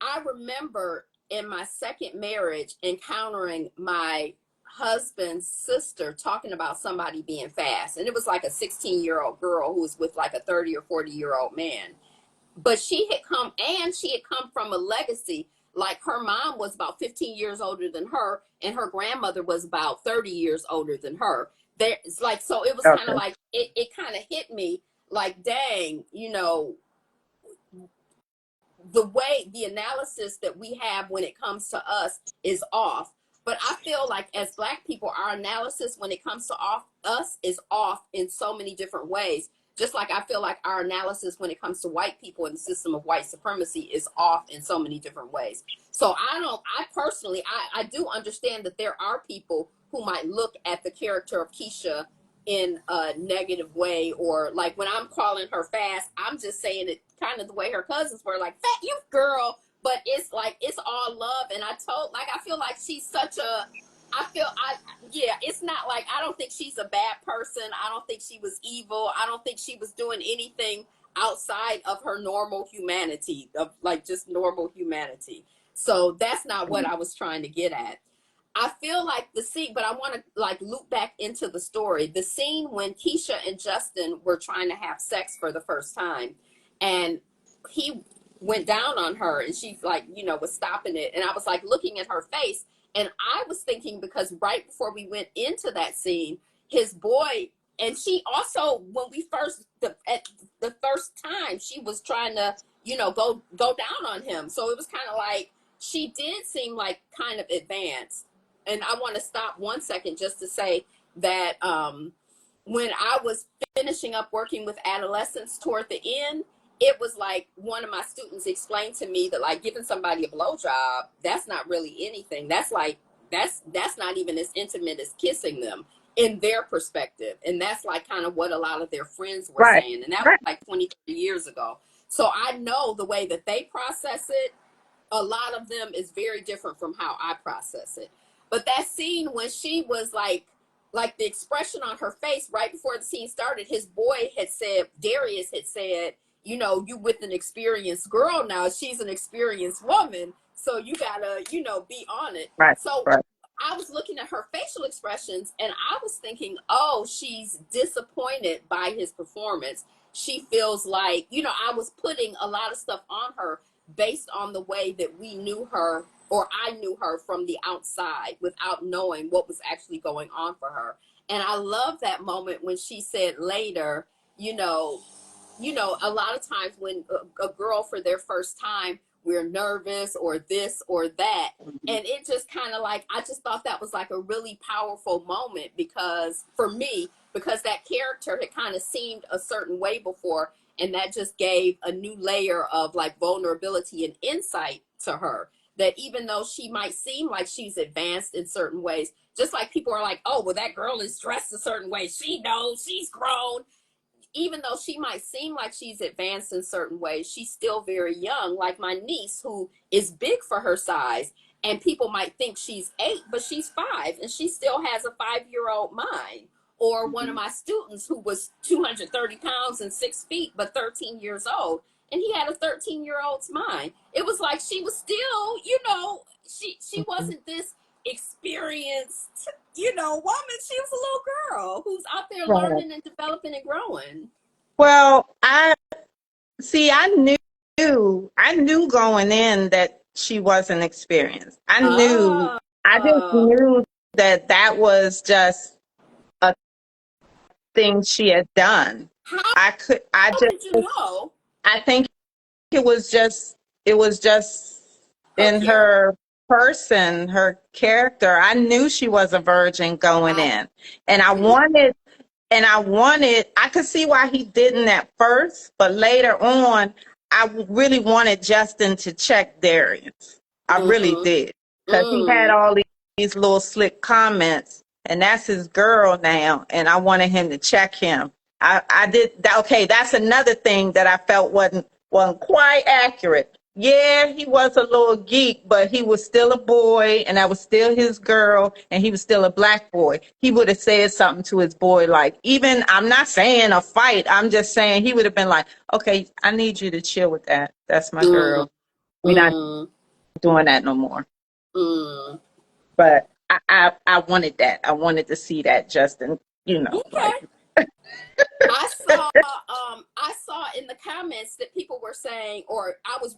I remember in my second marriage encountering my husband's sister talking about somebody being fast. And it was like a 16-year-old girl who was with like a 30 or 40-year-old man. But she had come from a legacy like her mom was about 15 years older than her, and her grandmother was about 30 years older than her. There's like, so it was kind of Okay. like, it kind of hit me like, dang, the analysis that we have when it comes to us is off. But I feel like as Black people, our analysis when it comes to us is off in so many different ways. Just like I feel like our analysis when it comes to white people and the system of white supremacy is off in so many different ways. So I personally, I do understand that there are people who might look at the character of Keisha in a negative way, or like when I'm calling her fast, I'm just saying it kind of the way her cousins were, like, fat you girl. But it's like, it's all love. And I feel like she's such a, I feel, I, yeah, it's not like, I don't think she's a bad person. I don't think she was evil. I don't think she was doing anything outside of her normal humanity, of like just normal humanity. So that's not what I was trying to get at. I feel like the scene, but I want to like loop back into the story. The scene when Keisha and Justin were trying to have sex for the first time, and he went down on her, and she like, was stopping it. And I was like looking at her face, and I was thinking, because right before we went into that scene, his boy, and she also, when we at the first time, she was trying to, go down on him. So it was kind of like, she did seem like kind of advanced. And I want to stop 1 second just to say that when I was finishing up working with adolescents toward the end, it was like one of my students explained to me that like giving somebody a blowjob, that's not really anything. That's like, that's not even as intimate as kissing them in their perspective. And that's like kind of what a lot of their friends were Right. saying. And that was Right. like 20, 30 years ago. So I know the way that they process it, a lot of them is very different from how I process it. But that scene when she was like the expression on her face right before the scene started, his boy had said, Darius had said, you with an experienced girl now, she's an experienced woman. So you gotta, be on it. Right. So Right. I was looking at her facial expressions, and I was thinking, oh, she's disappointed by his performance. She feels like, I was putting a lot of stuff on her based on the way that we knew her, or I knew her from the outside without knowing what was actually going on for her. And I love that moment when she said later, you know, a lot of times when a girl for their first time, we're nervous or this or that. And it just kind of like, I just thought that was like a really powerful moment, because for me, because that character had kind of seemed a certain way before. And that just gave a new layer of like vulnerability and insight to her, that even though she might seem like she's advanced in certain ways, just like people are like, oh, well, that girl is dressed a certain way, she knows, she's grown. Even though she might seem like she's advanced in certain ways, she's still very young. Like my niece, who is big for her size, and people might think she's 8, but she's 5, and she still has a 5-year-old mind. Or one of my students who was 230 pounds and 6 feet, but 13 years old, and he had a 13-year-old's mind. It was like she was still, she Mhm. wasn't this experienced, woman. She was a little girl who's out there Right. learning and developing and growing. Well, I see. I knew going in that she wasn't experienced. Oh, I just knew that that was just a thing she had done. how I just, did you know I think it was just her in character? her person, her character. I knew she was a virgin going I in. And I see. wanted, I could see why he didn't at first, but later on, really wanted Justin to check Darius. I really Mm-hmm. did. Because he had Mm. all these little slick comments, and that's his girl now, and I wanted him to check him. I did that. Okay, that's another thing that I felt wasn't quite accurate. Yeah, he was a little geek, but he was still a boy, and that was still his girl, and he was still a Black boy. He would have said something to his boy, like, even, I'm not saying a fight, I'm just saying he would have been like, okay, I need you to chill with that. That's my Mm. girl. We're not Mm. doing that no more. Mm. But I wanted that. I wanted to see that, Justin, Okay. like, I saw I saw in the comments that people were saying, or I was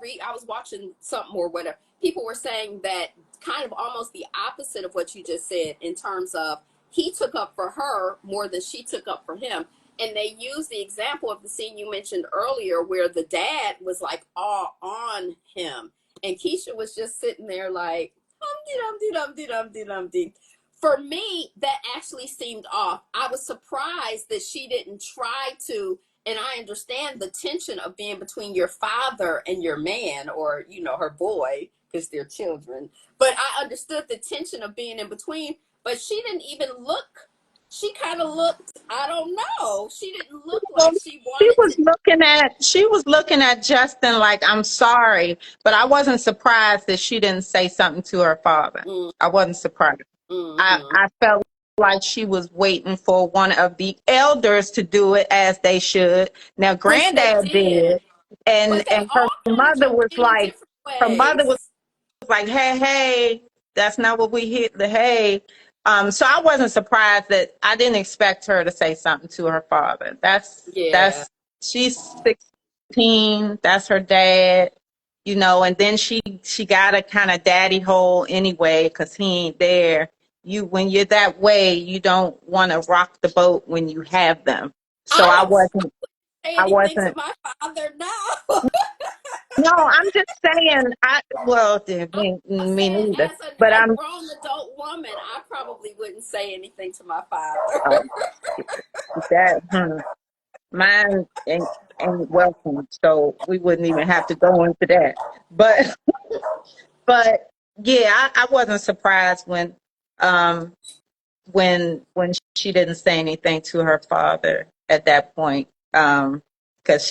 watching something or whatever. People were saying that kind of almost the opposite of what you just said in terms of he took up for her more than she took up for him. And they used the example of the scene you mentioned earlier where the dad was like all on him. And Keisha was just sitting there like, hum-de-dum-de-dum-de-dum-de-dum-de. For me, that actually seemed off. I was surprised that she didn't try to, and I understand the tension of being between your father and your man, or, you know, her boy, because they're children. But I understood the tension of being in between, but she didn't even look, she kind of looked, I don't know, she didn't look Well, like she wanted to. she was looking at Justin like, I'm sorry, but I wasn't surprised that she didn't say something to her father. Mm, I wasn't surprised. mm-hmm. I felt like she was waiting for one of the elders to do it as they should. Now, Which they granddad did, did, but they and all kind of mother jumped was in like, different her mother was ways. like, hey, hey, that's not what we hit the hey. So I wasn't surprised that I didn't expect her to say something to her father. Yeah. That's she's 16. That's her dad, you know, and then she got a kind of daddy hole anyway because he ain't there. You when you're that way, you don't want to rock the boat when you have them. So I I don't wasn't. say I anything to wasn't. my father now. No, I'm just saying. I'm Me saying neither. as But a I'm. grown adult woman, I probably wouldn't say anything to my father. Oh, that. Mine ain't welcome, so we wouldn't even have to go into that. But but yeah, I wasn't surprised um when she didn't say anything to her father at that point. Because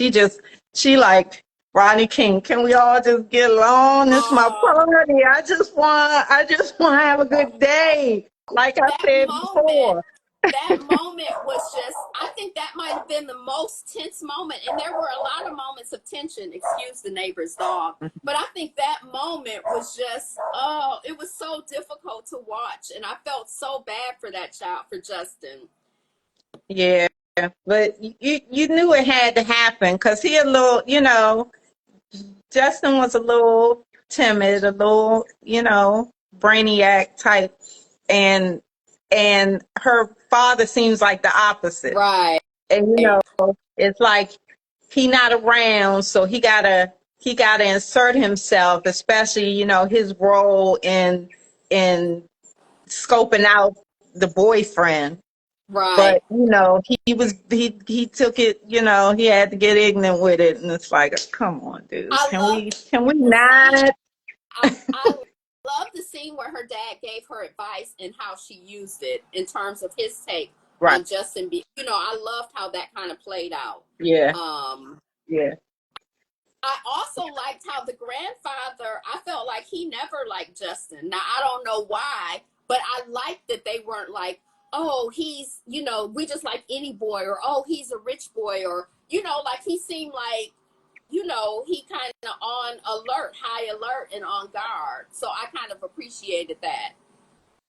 she like Rodney King. Can we all just get along? This is my Oh, party. I just want to have a good day. Like I that said moment, before. that moment was just, I think that might have been the most tense moment. And there were a lot of moments of tension, excuse the neighbor's dog. But I think that moment was just, oh, it was so difficult to watch. And I felt so bad for that child, for Justin. Yeah, but you knew it had to happen because he a little, you know, Justin was a little timid, a little, you know, brainiac type, and her father seems like the opposite. Right. And you know, it's like he not around, so he gotta insert himself, especially you know his role in scoping out the boyfriend. Right. But you know, he took it. You know, he had to get ignorant with it, and it's like, come on, dude, I loved can we the scene. not? I love the scene where her dad gave her advice and how she used it in terms of his take Right? on Justin. You know, I loved how that kind of played out. Yeah, Um, yeah. I also liked how the grandfather, I felt like he never liked Justin. Now, I don't know why, but I liked that they weren't like, oh, he's, you know, we just like any boy, or oh, he's a rich boy, or, you know, like he seemed like, you know, he kind of on alert, high alert, and on guard. So I kind of appreciated that.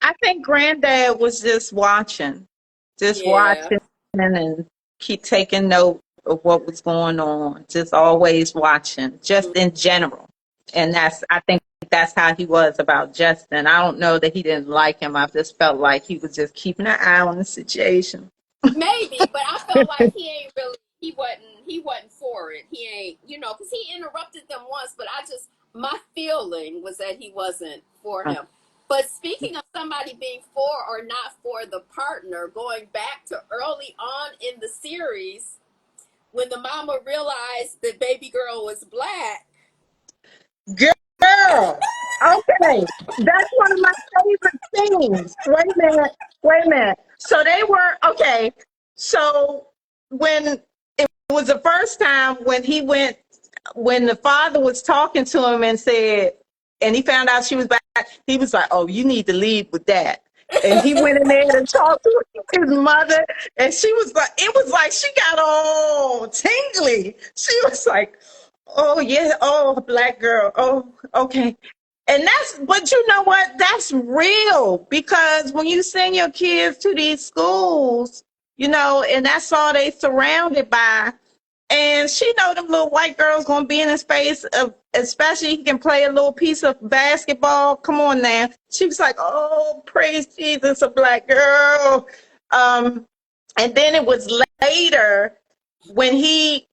I think Granddad was just Yeah. watching, and keep taking note of what was going on. Just always watching, just in general. And I think that's how he was about Justin. I don't know that he didn't like him. I just felt like he was just keeping an eye on the situation. Maybe, but I felt like he ain't really, he wasn't for it. He ain't, you know, because he interrupted them once, but I just, my feeling was that he wasn't for him. But speaking of somebody being for or not for the partner, going back to early on in the series, when the mama realized that baby girl was black. Girl, okay, that's one of my favorite things. Wait a minute. So they were okay. So when it was the first time when the father was talking to him and said, and he found out she was back, he was like, "Oh, you need to lead with that." And he went in there and talked to his mother, and she was like, it was like she got all tingly. She was like, "Oh yeah, oh black girl, oh okay." And but you know what? That's real because when you send your kids to these schools, you know, and that's all they surrounded by, And she know them little white girls gonna be in his face, especially he can play a little piece of basketball. Come on now. She was like, "Oh, praise Jesus, a black girl." And then it was later when he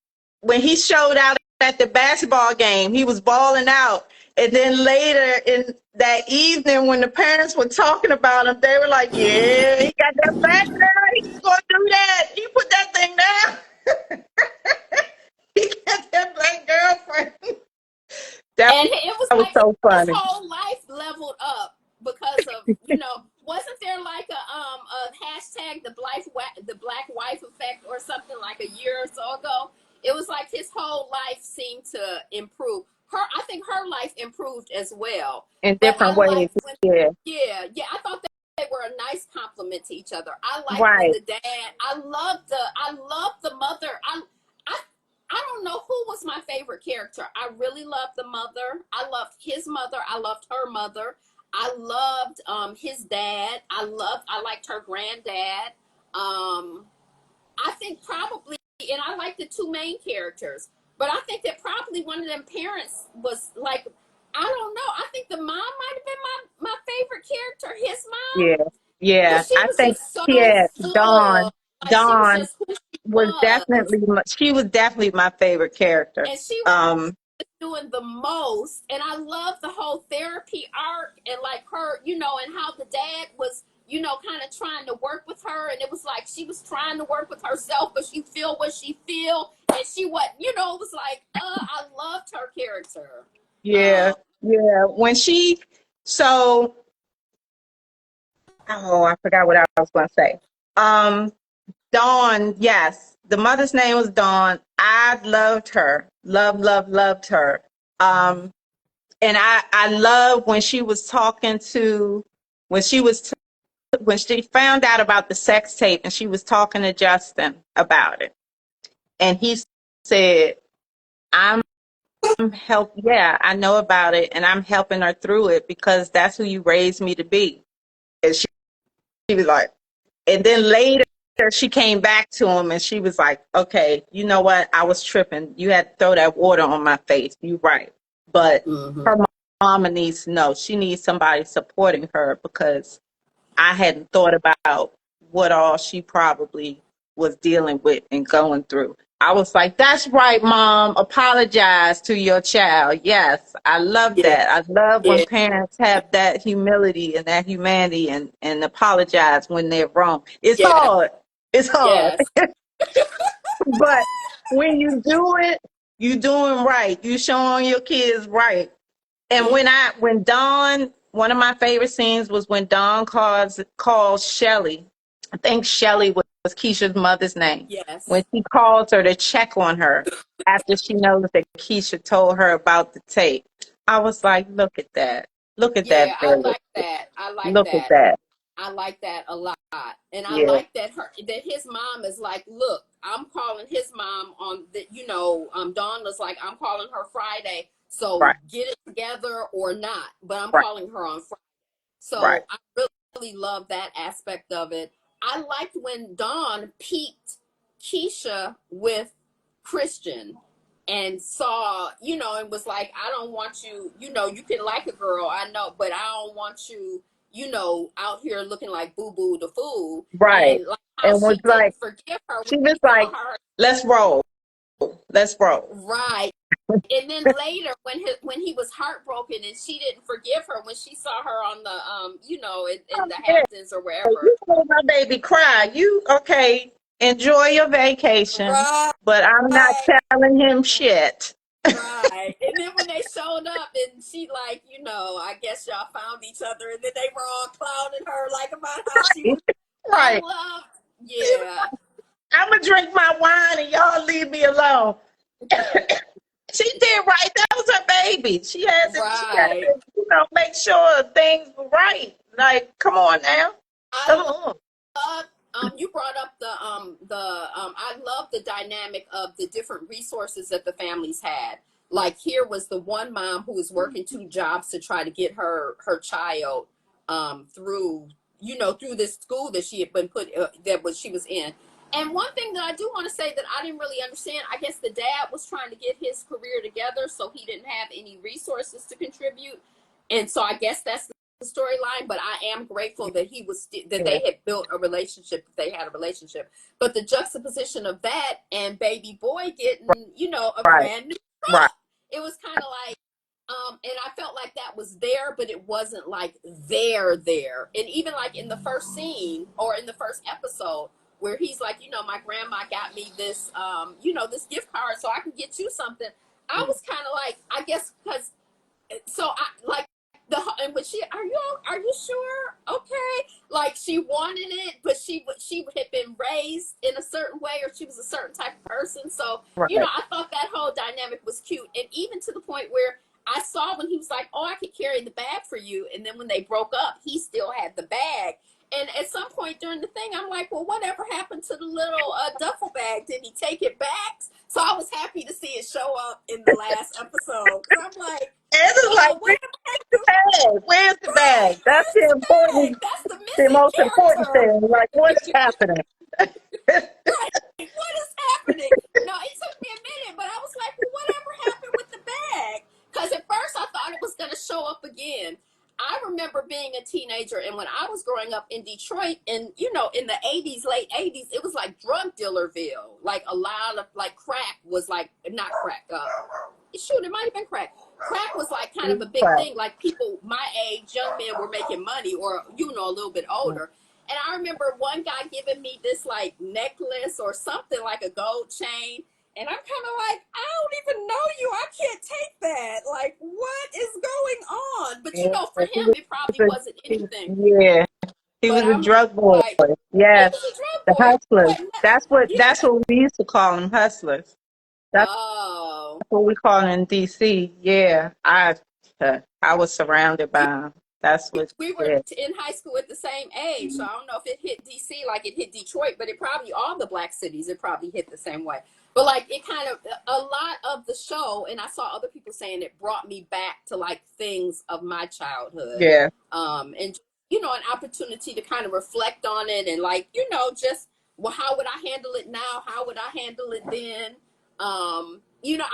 showed out at the basketball game. He was balling out. And then later in that evening, when the parents were talking about him, they were like, "Yeah, he got that black girl. He's gonna do that. He put that thing down." He got that black girlfriend. That, And it was that was like so his funny. whole life leveled up because of, wasn't there like a hashtag the black wife effect or something like a year or so ago? It was like his whole life seemed to improve. I think her life improved as well. In But different I ways. liked when, Yeah. yeah, I thought they were a nice compliment to each other. I liked when Right. the dad. I loved the mother. I I don't know who was my favorite character. I really loved the mother. I loved his mother. I loved her mother. I loved his dad. I liked her granddad. I think probably, and I like the two main characters, but I think that probably one of them parents was like, I don't know. I think the mom might have been my favorite character, his mom, Yeah. Yeah. because she I was think, just so yeah, full. Dawn. Like she was Dawn just who she was was, definitely, she was definitely my favorite character. and she Um, doing the most. And I love the whole therapy arc and like her, and how the dad was, kind of trying to work with her. And it was like she was trying to work with herself, but she feel what she feel. And she it was like, I loved her character. yeah. Um, Yeah. So, oh, I forgot what I was going to say. Um, Dawn, yes. The mother's name was Dawn. I loved her. Loved her. Um, and I love when she was talking to, when she was, when she found out about the sex tape and she was talking to Justin about it. And he said, I'm yeah, I know about it and I'm helping her through it because that's who you raised me to be. And she was like, and then later she came back to him and she was like, okay, you know what? I was tripping. You had to throw that water on my face. You're right. But mhm. her mama needs to know. She needs somebody supporting her because I hadn't thought about what all she probably was dealing with and going through. I was like, that's right, mom. Apologize to your child. Yes, I love Yeah, that. I love when yeah, parents have that humility and that humanity and apologize when they're wrong. It's yeah, hard. It's hard. yes, But when you do it, you doing right. You showing your kids right. And when Dawn, one of my favorite scenes was when Dawn calls Shelly. I think Shelly was Keisha's mother's name. When yes, she calls her to check on her after she knows that Keisha told her about the tape. I was like, look at that. Look at that yeah. I village. like that. I like Look at that. that. I like that a lot. And I Yeah, like that his mom is like, look, I'm calling his mom on the, Dawn was like, I'm calling her Friday. So right, get it together or not. But I'm right, calling her on Friday. right. So I really love that aspect of it. I liked when Dawn peeped Keisha with Christian and saw, and was like, I don't want you, you can like a girl, I know, but I don't want you, out here looking like Boo Boo the Fool. Right. And like how And was she like, didn't forgive her when she was she like, saw her. let's roll. Let's roll. Right. And then later when he was heartbroken and she didn't forgive her when she saw her on the in the Yeah. Hamptons or wherever. You made my baby cry. You okay? Enjoy your vacation, Right. but I'm not telling him shit. Right. And then when they showed up and she like, I guess y'all found each other and then they were all clowning her like about how she was. I Right. love, yeah. I'm gonna drink my wine and y'all leave me alone. She did right. That was her baby. She had to, Right. make sure things were right. Like, come on now. I Uh-uh. love you brought up I love the dynamic of the different resources that the families had. Like here was the one mom who was working two jobs to try to get her child through through this school that she had been put she was in. And one thing that I do want to say that I didn't really understand, I guess the dad was trying to get his career together, so he didn't have any resources to contribute. And so I guess that's the storyline, but I am grateful that he was that Yeah, they had built a relationship, that they had a relationship. But the juxtaposition of that and baby boy getting, a right, brand new right. truck, it was kind of like, and I felt like that was there, but it wasn't like there. And even like in the first scene or in the first episode, where he's like, my grandma got me this, this gift card so I can get you something. I was kind of like, I guess, because so I like and when are you sure? Okay, like she wanted it, but she had been raised in a certain way, or she was a certain type of person. So Right. I thought that whole dynamic was cute, and even to the point where I saw when he was like, "Oh, I could carry the bag for you," and then when they broke up, he still had the bag. And at some point during the thing, I'm like, well, whatever happened to the little duffel bag? Did he take it back? So I was happy to see it show up in the last episode. Because I'm like, And it's like, where's whatever the happened? bag? Where's the bag? Right, That's where's the the bag? important, That's the the missing most important character. thing. Like, what's happening? Right. What is happening? No, it took me a minute, but I was like, well, whatever happened with the bag? Because at first I thought it was going to show up again. I remember being a teenager, and when I was growing up in Detroit, and in the 80s, late 80s, it was like drug dealerville. Like a lot of like crack was like, not crack, shoot, it might have been crack. Crack was like kind of a big Right. thing. Like people my age, young men were making money, or a little bit older. And I remember one guy giving me this like necklace or something like a gold chain. And I'm kind of like, I don't even know you. I can't take that. Like, what is going on? But Yeah. for He him, was it probably a, wasn't anything. yeah, he But was a I'm drug boy. like, he Yes, was a drug the boy. hustlers. Wasn't that? That's Yeah. what we used to call them, hustlers. That's Oh. what we call them in DC. Yeah, I was surrounded by them. That's what. We were Yeah, in high school at the same age, so I don't know if it hit DC like it hit Detroit, but it probably all the black cities it probably hit the same way. But like it kind of a lot of the show, and I saw other people saying it brought me back to like things of my childhood, yeah, and an opportunity to kind of reflect on it and like just well, how would I handle it now? How would I handle it then?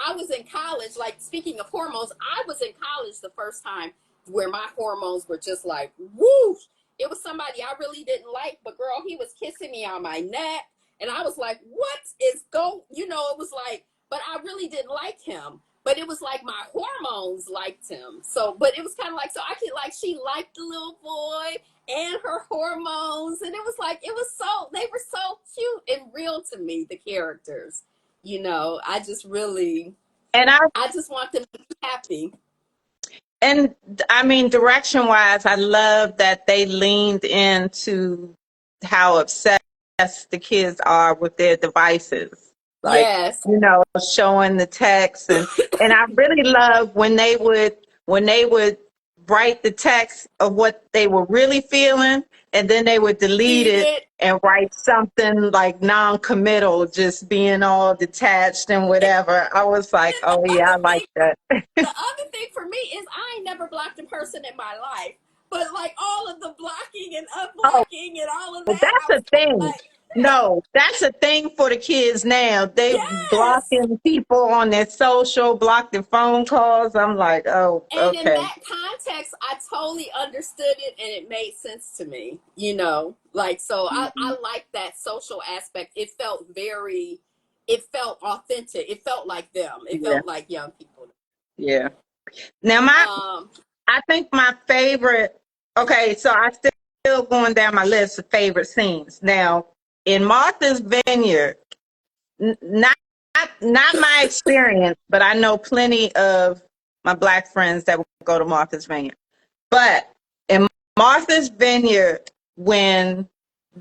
I was in college. Like speaking of hormones, I was in college the first time where my hormones were just like whoosh. It was somebody I really didn't like, but girl, he was kissing me on my neck, and I was like, "What is go?" It was like, but I really didn't like him. But it was like my hormones liked him. So, but it was kind of like, so I could like she liked the little boy and her hormones, and it was like they were so cute and real to me. The characters, I just really, and I just want them to be happy. and I mean, direction wise, I love that they leaned into how obsessed the kids are with their devices. Like, Yes. showing the text, and I really love when they would write the text of what they were really feeling, and then they would delete Lead it it. and write something like non-committal, just being all detached and whatever. I was like, And oh yeah, I like that. the other thing for me is I ain't never blocked a person in my life. But like all of the blocking and Oh, unblocking and all of well, that, I that's was a kind of thing. like, No, that's a thing for the kids now. They yes. blocking people on their social, blocking phone calls. I'm like, oh, And in okay. that context, I totally understood it and it made sense to me, like, so I like that social aspect. It felt authentic. It felt like them. It Yeah, felt like young people. yeah. Now, Um, I think my favorite. Okay, so I still going down my list of favorite scenes. Now, in Martha's Vineyard, not not my experience, but I know plenty of my black friends that would go to Martha's Vineyard. But in Martha's Vineyard, when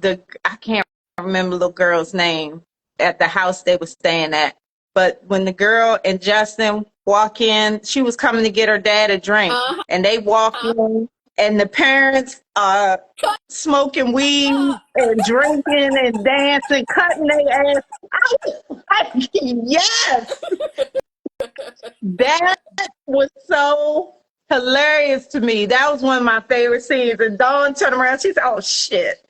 I can't remember the girl's name at the house they were staying at, but when the girl and Justin walk in, she was coming to get her dad a drink, uh-huh. and they walk in, and the parents are Cut smoking weed up. and drinking and dancing, cutting their ass. I was like, yes, that was so hilarious to me. That was one of my favorite scenes. And Dawn turned around. She said, "Oh shit."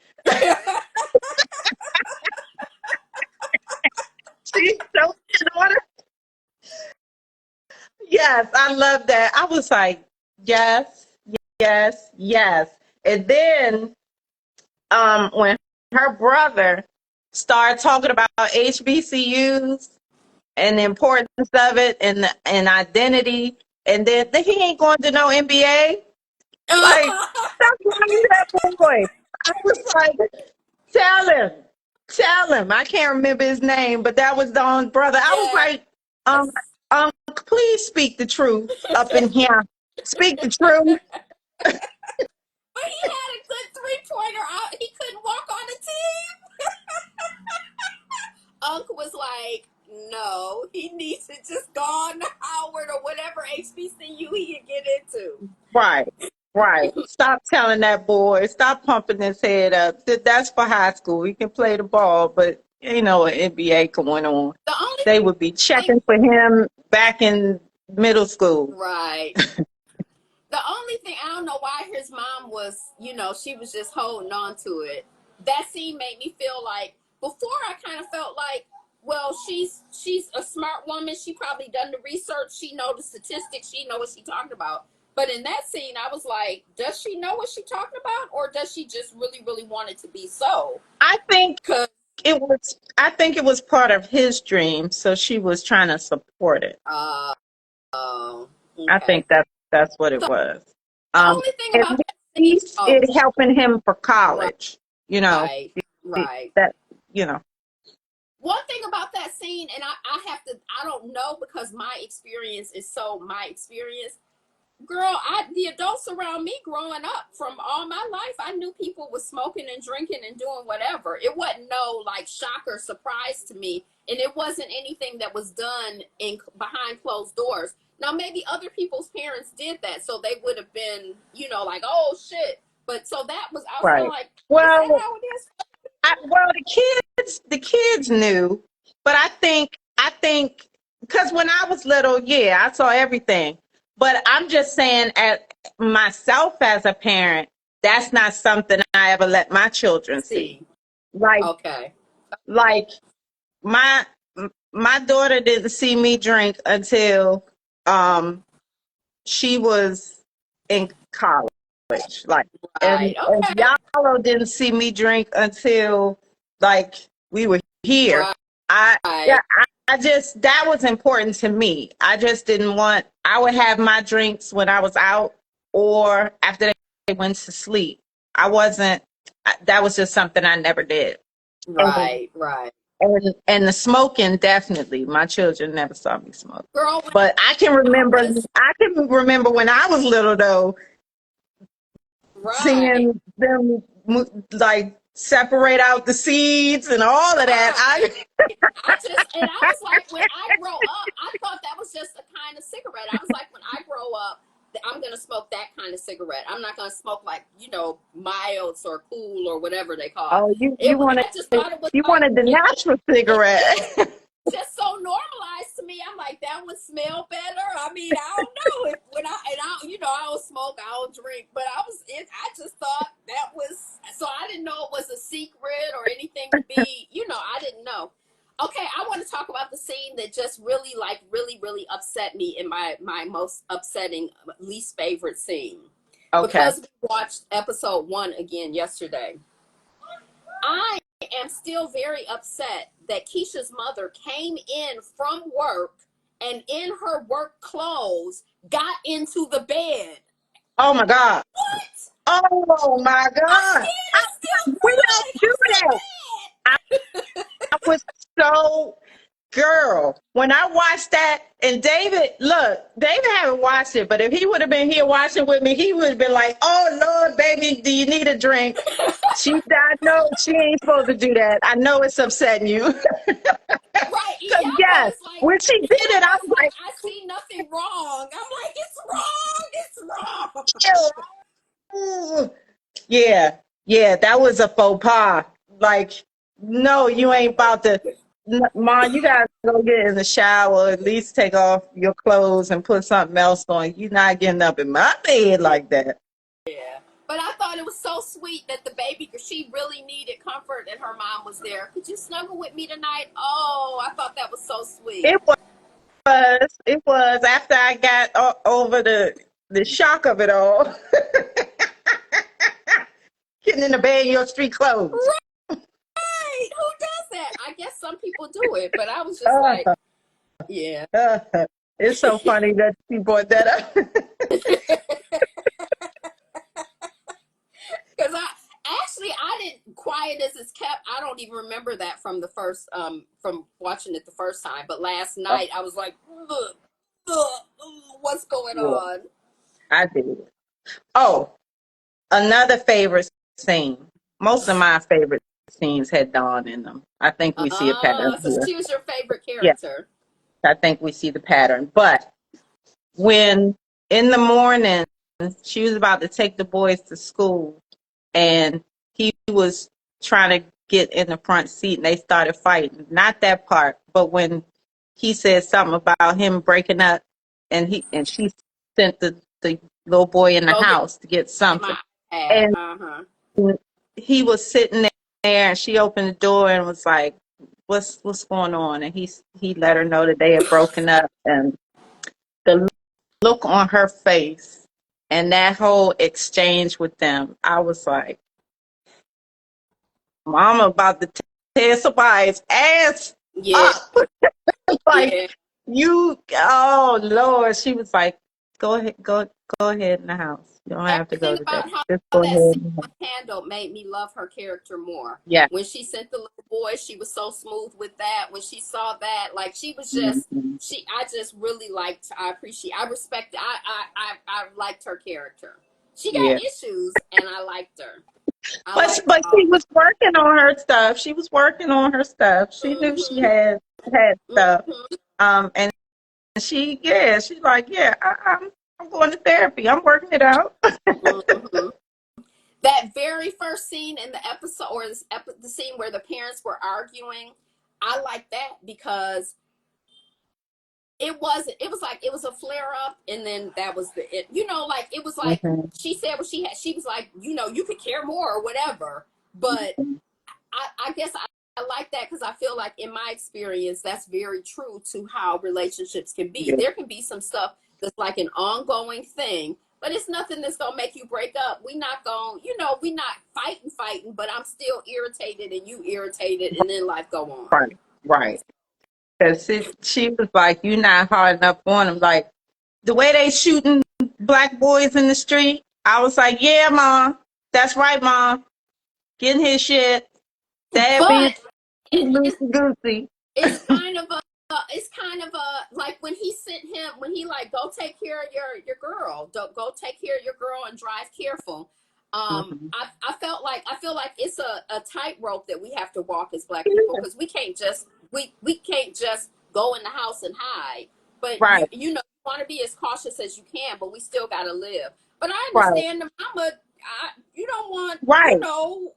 Show in order. Yes, I love that. I was like, yes, yes, yes. And then when her brother started talking about HBCUs and the importance of it and identity, and then he ain't going to no NBA. Like, stop lying to that boy. I was like, tell him, tell him. I can't remember his name, but that was the own brother. I was Yes. like, um, please speak the truth up in here. Speak the truth. But he had a good 3-pointer out. He couldn't walk on the team. Unc was like, no, he needs to just go on to Howard or whatever HBCU he can get into. Right, right. Stop telling that boy. Stop pumping his head up. That's for high school. He can play the ball, but ain't no NBA going on. The only They would be thing, checking for him back in middle school. right. The only thing, I don't know why his mom was, she was just holding on to it. That scene made me feel like, before I kind of felt like, well, she's a smart woman. She probably done the research. She know the statistics. She know what she talking about. But in that scene, I was like, does she know what she talking about? Or does she just really, really want it to be so? I think 'Cause, it was part of his dream, so she was trying to support it. oh, I okay. think that's what it So was. the only thing At about that scene, least it helping him for right, college, you know. right. That you know. One thing about that scene, and I don't know because my experience is so my experience. Girl, the adults around me growing up from all my life, I knew people was smoking and drinking and doing whatever. It wasn't no like shock or surprise to me, and it wasn't anything that was done in behind closed doors. Now maybe other people's parents did that, so they would have been, like, oh shit. But so that was, I was kind of Right. like, is that Well, how it is? well, the kids knew, but I think because when I was little, yeah, I saw everything. But I'm just saying, at myself as a parent, that's not something I ever let my children see. See, Like, okay, like my my daughter didn't see me drink until um she was in college. Like, right, and okay, Yalo didn't see me drink until like we were here. I yeah, right, I just that was important to me. I just didn't want I would have my drinks when I was out or after they went to sleep. I wasn't that was just something I never did. And right. and the smoking definitely. My children never saw me smoke. Girl, when But I was I can remember when I was little though, right, seeing them like separate out the seeds and all of that. right. And I was like, when I grow up, I thought that was just a kind of cigarette. I was like, when I grow up, I'm gonna smoke that kind of cigarette. I'm not gonna smoke like, milds or cool or whatever they call Oh, it. I just thought it was you like, wanted the natural yeah, cigarette. just so normalized to me. I'm like, that would smell better. I mean, I don't know if when I don't smoke, I don't drink, but I just thought that was, so I didn't know it was a secret or anything to be, I didn't know. Okay, I want to talk about the scene that just really, like, really, really upset me in my most upsetting, least favorite scene. Okay. Because we watched episode 1 again yesterday. I am still very upset that Keisha's mother came in from work and in her work clothes got into the bed. Oh my God. What? Oh my I God. scared. I still We don't crying. do I'm so that. I was so girl. When I watched that, and David haven't watched it, but if he would have been here watching with me, he would have been like, "Oh Lord, baby, do you need a drink?" I know she ain't supposed to do that. I know it's upsetting you. right. Cause yes, when she did it, I Iyabo's was like, like, I see nothing wrong. I'm like, it's wrong. It's wrong. "Ew." Yeah, yeah, that was a faux pas. Like, no, you ain't about to. Ma, you gotta go get in the shower, at least take off your clothes and put something else on. You're not getting up in my bed like that. Yeah. But I thought it was so sweet that the baby, she really needed comfort and her mom was there. Could you snuggle with me tonight? Oh, I thought that was so sweet. It it was after I got over the shock of it all. Getting in the bed in your street clothes. Right. Who does that? I guess some people do it, but I was just like, Uh, yeah. it's so funny that you brought that up. Because I didn't, quiet as it's kept. I don't even remember that from the first from watching it the first time. But last night I was like, ugh, ugh, what's going Yeah, on? I did. Oh, another favorite scene. Most of my favorite scenes had Dawn in them. I think we see a pattern So here. she was your favorite Yeah, character. I think we see the pattern. But when in the morning she was about to take the boys to school and he was trying to get in the front seat and they started fighting. Not that part, but when he said something about him breaking up and she sent the little boy in the Go get house to get my something. iPad. And he was sitting there and she opened the door and was like, what's going on? And he let her know that they had broken up, and the look on her face and that whole exchange with them, I was like, Mama about to tear somebody's ass Yeah, up. Like yeah. you, oh Lord. She was like, go ahead in the house. You don't have to go Everything today. about how Just go that scene ahead. was handled made me love her character more. Yeah. When she sent the little boy, she was so smooth with that. When she saw that, like she was just Mhm. I just really liked. I appreciate. I respect. I liked her character. She got Yeah. issues, and I liked her. I But liked but all. she was working on her stuff. She was working on her stuff. She knew she Mm-hmm, had stuff. mm-hmm, And she's like, yeah, I'm going to therapy. I'm working it out. mm-hmm. That very first scene in the episode, or the scene where the parents were arguing, I like that because it was like it was a flare up and then that was the it, like it was like Mhm. she said what she was like, you could care more or whatever, but I guess I like that because I feel like in my experience that's very true to how relationships can be. Yeah. There can be some stuff that's like an ongoing thing, but it's nothing that's gonna make you break up. We not gonna, we not fighting, but I'm still irritated and you irritated, and then life go on. Right. Right. Because she was like, you're not hard enough on them. Like, the way they shooting black boys in the street, I was like, yeah, Mom. That's right, Mom. Getting his shit. Dad being But too it, it loosey goosey. it's kind of a it's kind of a like when he sent him when he like go take care of your girl, don't go take care of your girl and drive careful. Mhm. I feel like it's a tightrope that we have to walk as black people because we can't just go in the house and hide, but Right. you want to be as cautious as you can, but we still got to live. But I Right. understand the mama. You don't want, Right. you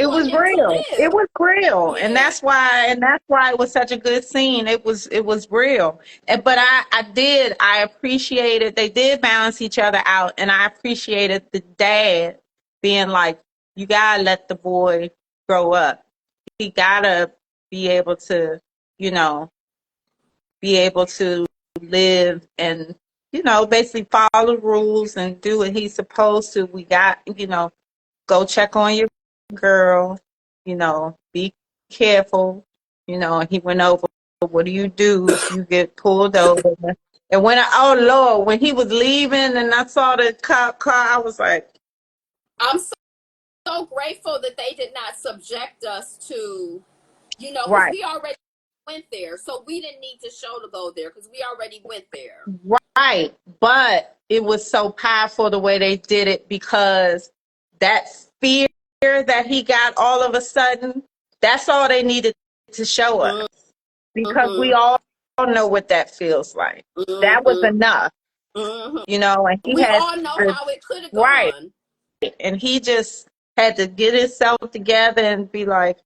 It want was him to real. It live. was real. Yeah. And that's why it was such a good scene. It was real. But I appreciated they did balance each other out, and I appreciated the dad being like, you gotta let the boy grow up. He gotta be able to, you know, be able to live and, basically follow the rules and do what he's supposed to. We got, go check on your girl, be careful. And he went over, what do you do if you get pulled over? And oh Lord, when he was leaving and I saw the cop car, I was like, I'm so grateful that they did not subject us to, because right, we already went there. So we didn't need to show to go there because we already went there. right. But it was so powerful the way they did it because that fear that he got all of a sudden, that's all they needed to show us because we Mm-hmm. all know what that feels like. That was Mm-hmm. enough, Mm-hmm. and he We had all know to, how it could have right, gone. and he just had to get himself together and be like,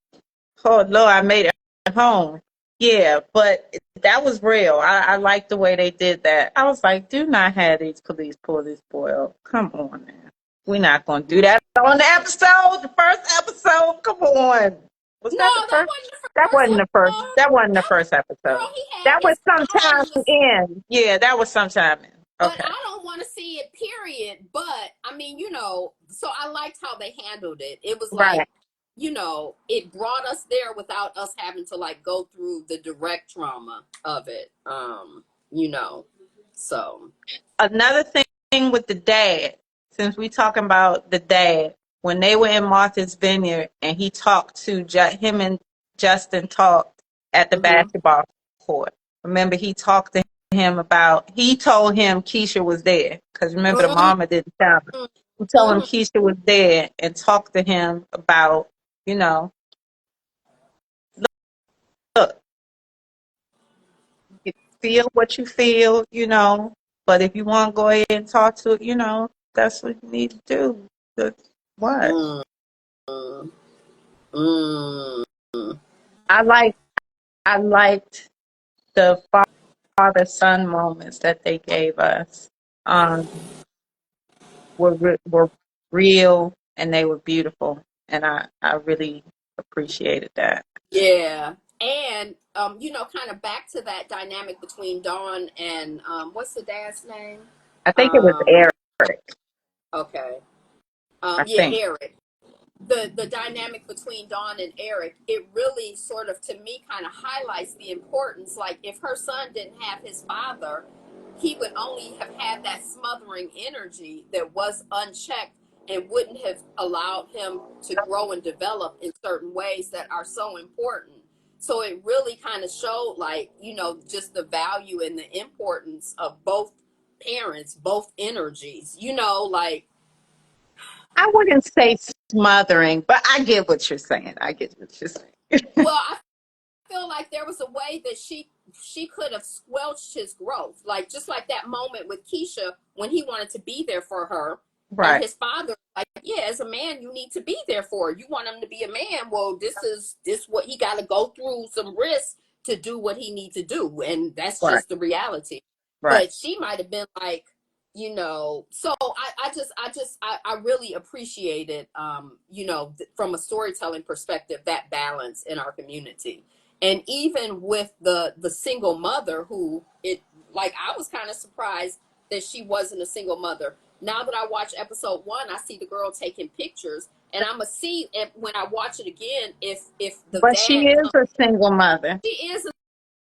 oh Lord, I made it home. Yeah, but that was real. I like the way they did that. I was like, do not have these police pull this boy up. Come on, man. We're not gonna do that on the episode. The first episode. Come on. Was No, that the that first? wasn't the That first wasn't the first. episode. That wasn't the That was, first episode. girl, he had That was his sometime daughter was, in. Yeah, that was sometime in. but Okay. I don't want to see it, period. But I mean, you know, so I liked how they handled it. It was Right. like, you know, it brought us there without us having to like go through the direct trauma of it. You know. So Another thing with the dad, since we talking about the dad, when they were in Martha's Vineyard and he talked to him and Justin talked at the mhm. basketball court. Remember, he talked to him about. He told him Keisha was there because remember the Mhm. mama didn't tell him. He told him Mhm. Keisha was there and talked to him about, you know, look, you feel what you feel, you know, but if you want to go ahead and talk to it, you know, that's what you need to do. What? Mm. Mm. I like I liked the father son moments that they gave us. Were real and they were beautiful, and I really appreciated that. Yeah. And you know, kind of back to that dynamic between Dawn and what's the dad's name? I think it was Um, Eric. okay. I Yeah, think Eric. The dynamic between Dawn and Eric, it really sort of to me kind of highlights the importance. Like if her son didn't have his father, he would only have had that smothering energy that was unchecked and wouldn't have allowed him to grow and develop in certain ways that are so important. So it really kind of showed like, you know, just the value and the importance of both parents, both energies, you know, like I wouldn't say smothering, but I get what you're saying. I get what you're saying. well, I feel like there was a way that she could have squelched his growth, like just like that moment with Keisha when he wanted to be there for her, and Right, his father like, yeah, as a man you need to be there for her. You want him to be a man, well, this what he got to go through some risks to do what he needs to do, and that's right, just the reality. right. But she might have been like, you know, so I really appreciated you know, from a storytelling perspective, that balance in our community. And even with the single mother who it, like, I was kind of surprised that she wasn't a single mother. Now that I watch episode 1, I see the girl taking pictures, and I'm gonna see if, when I watch it again, if the But she dad is comes. a single mother. She is a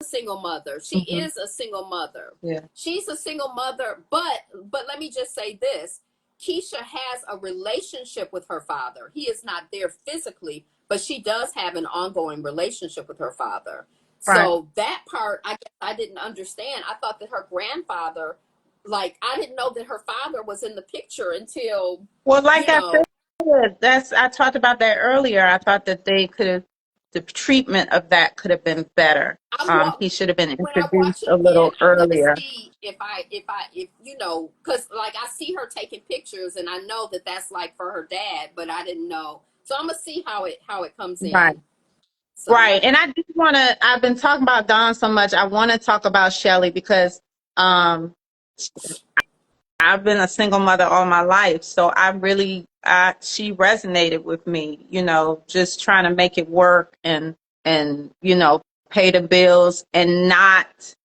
single mother. She Hmm. is a single mother. Yeah. She's a single mother, but let me just say this. Keisha has a relationship with her father. He is not there physically, but she does have an ongoing relationship with her father. Right. So that part I guess I didn't understand. I thought that her grandfather, like I didn't know that her father was in the picture until, Well, like you I know, said, that's I talked about that earlier. I thought that they could have the treatment of that could have been better. I'm wa- He should have been when I watch introduced it a again, little I'm gonna earlier. see if you know, because like I see her taking pictures, and I know that that's like for her dad, but I didn't know. So I'm gonna see how it comes Right. in. So Right. And I do want to, I've been talking about Dawn so much. I want to talk about Shelly because um, I've been a single mother all my life. So she resonated with me, you know, just trying to make it work and, you know, pay the bills and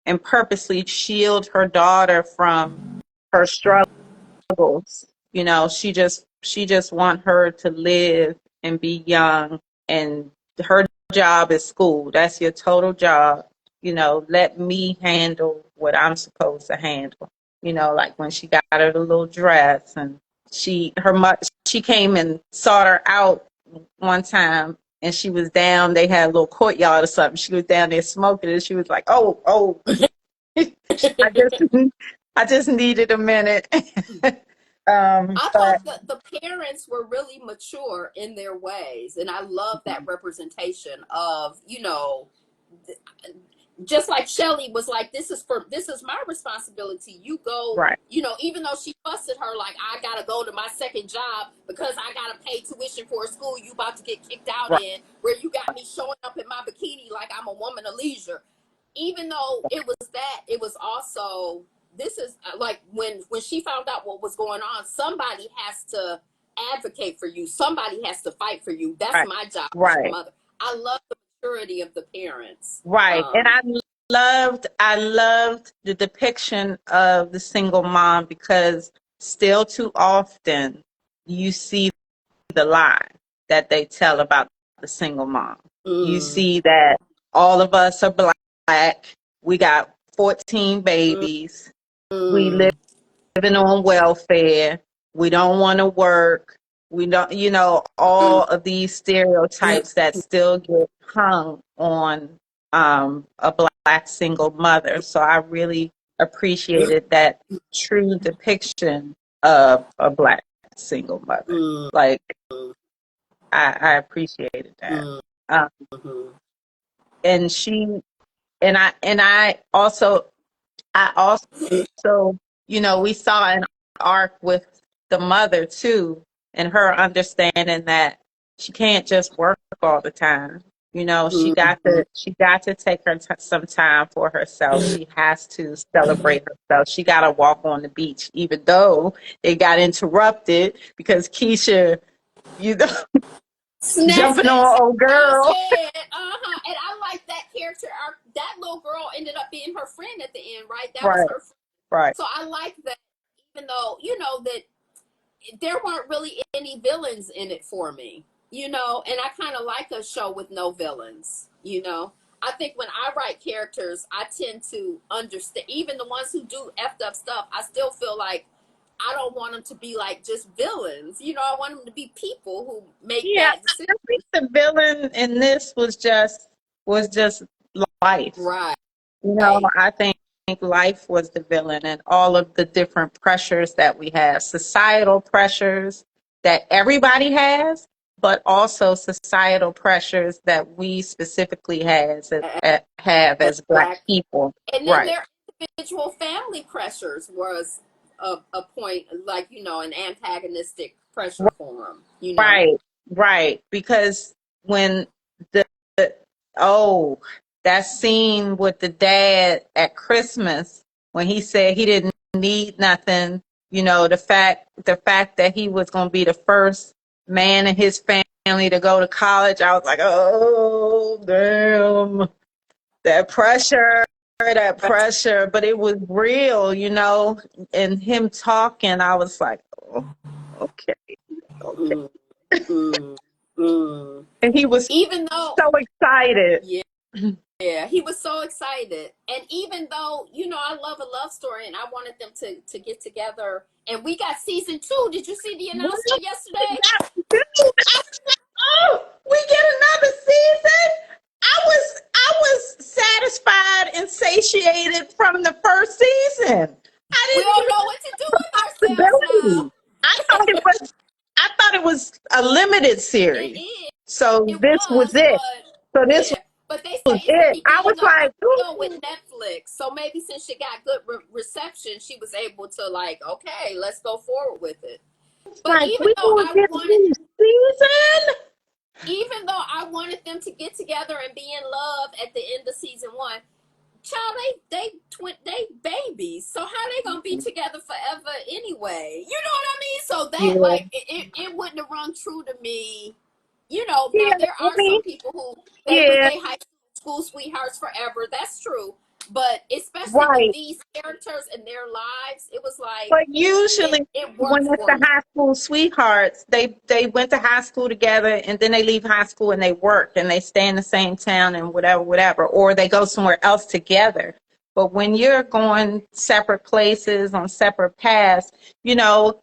and purposely shield her daughter from her struggles. You know, she just want her to live and be young, and her job is school. That's your total job. You know, let me handle what I'm supposed to handle. You know, like when she got her the little dress, and she came and sought her out one time, and she was down. They had a little courtyard or something. She was down there smoking, and she was like, "Oh, I just I just needed a minute." I But thought that the parents were really mature in their ways, and I love that representation of, you know, just like Shelly was like, this is my responsibility. You go, right, you know, even though she fussed at her like, I gotta go to my second job because I gotta pay tuition for a school you about to get kicked out right, in, where you got me showing up in my bikini like I'm a woman of leisure. Even though it was that, it was also this is like when she found out what was going on, somebody has to advocate for you. Somebody has to fight for you. That's Right. my job as a Right. mother. I love the maturity of the parents. Right. And I loved the depiction of the single mom because still too often you see the lie that they tell about the single mom. You Mm, see that all of us are black. We got 14 mm, babies. We mm, living on welfare. We don't want to work. We don't, all of these stereotypes that still get hung on a black single mother. So I really appreciated that true depiction of a black single mother. mm, Like I appreciated that. mm, Um, mhm, and she and I also, we saw an arc with the mother too, and her understanding that she can't just work all the time. She got mhm. to take some time for herself. She has to celebrate herself. She got to walk on the beach, even though it got interrupted because Keisha, you know, Snatched jumping that on old child's girl. head. Uh-huh. And I like that character arc. That little girl ended up being her friend at the end, right? That was Right, her friend. right. So I like that, even though, that there weren't really any villains in it for me, and I kind of like a show with no villains. I think when I write characters, I tend to understand, even the ones who do effed up stuff, I still feel like I don't want them to be like just villains. I want them to be people who make Yeah, bad decisions. I think the villain in this was just life. Right. I think life was the villain and all of the different pressures that we have, societal pressures that everybody has, but also societal pressures that we specifically have As as Black black, people. and then Right. their individual family pressures was a point, like an antagonistic pressure for them. Right, right. Because when the oh, that scene with the dad at Christmas when he said he didn't need nothing, the fact that he was going to be the first man in his family to go to college, I was like, oh, damn, that pressure, that pressure. But it was real, and him talking, I was like, oh, okay, okay. Mm, mm, mm. And he was Even though, so excited. yeah, yeah, he was so excited. And even though, I love a love story and I wanted them to get together. And we got season 2. Did you see the What announcement we yesterday? got to do? Oh, we get another season. I was satisfied and satiated from the first season. I We didn't don't need know what to do with ourselves now. possibility. I thought it was a limited It series. is. So It this was was, it. but So this yeah. But they was say it's the it. I was beginning of like, a deal with ooh, Netflix. So maybe since she got good reception, she was able to like, okay, let's go forward with it. it's But like we gonna get a new season. even though I wanted them to get together and be in love at the end of season 1, child, they babies. So how they gonna be together forever anyway? You know what I mean? So that Yeah, like it wouldn't have rung true to me. Now yeah. there I are mean, some people who stay with yeah, their high school sweethearts forever. That's true. But especially with right. these characters and their lives, it was like But usually, it when worked it's for the me. high school sweethearts, they went to high school together, and then they leave high school and they work and they stay in the same town and whatever, whatever, or they go somewhere else together. But when you're going separate places on separate paths, your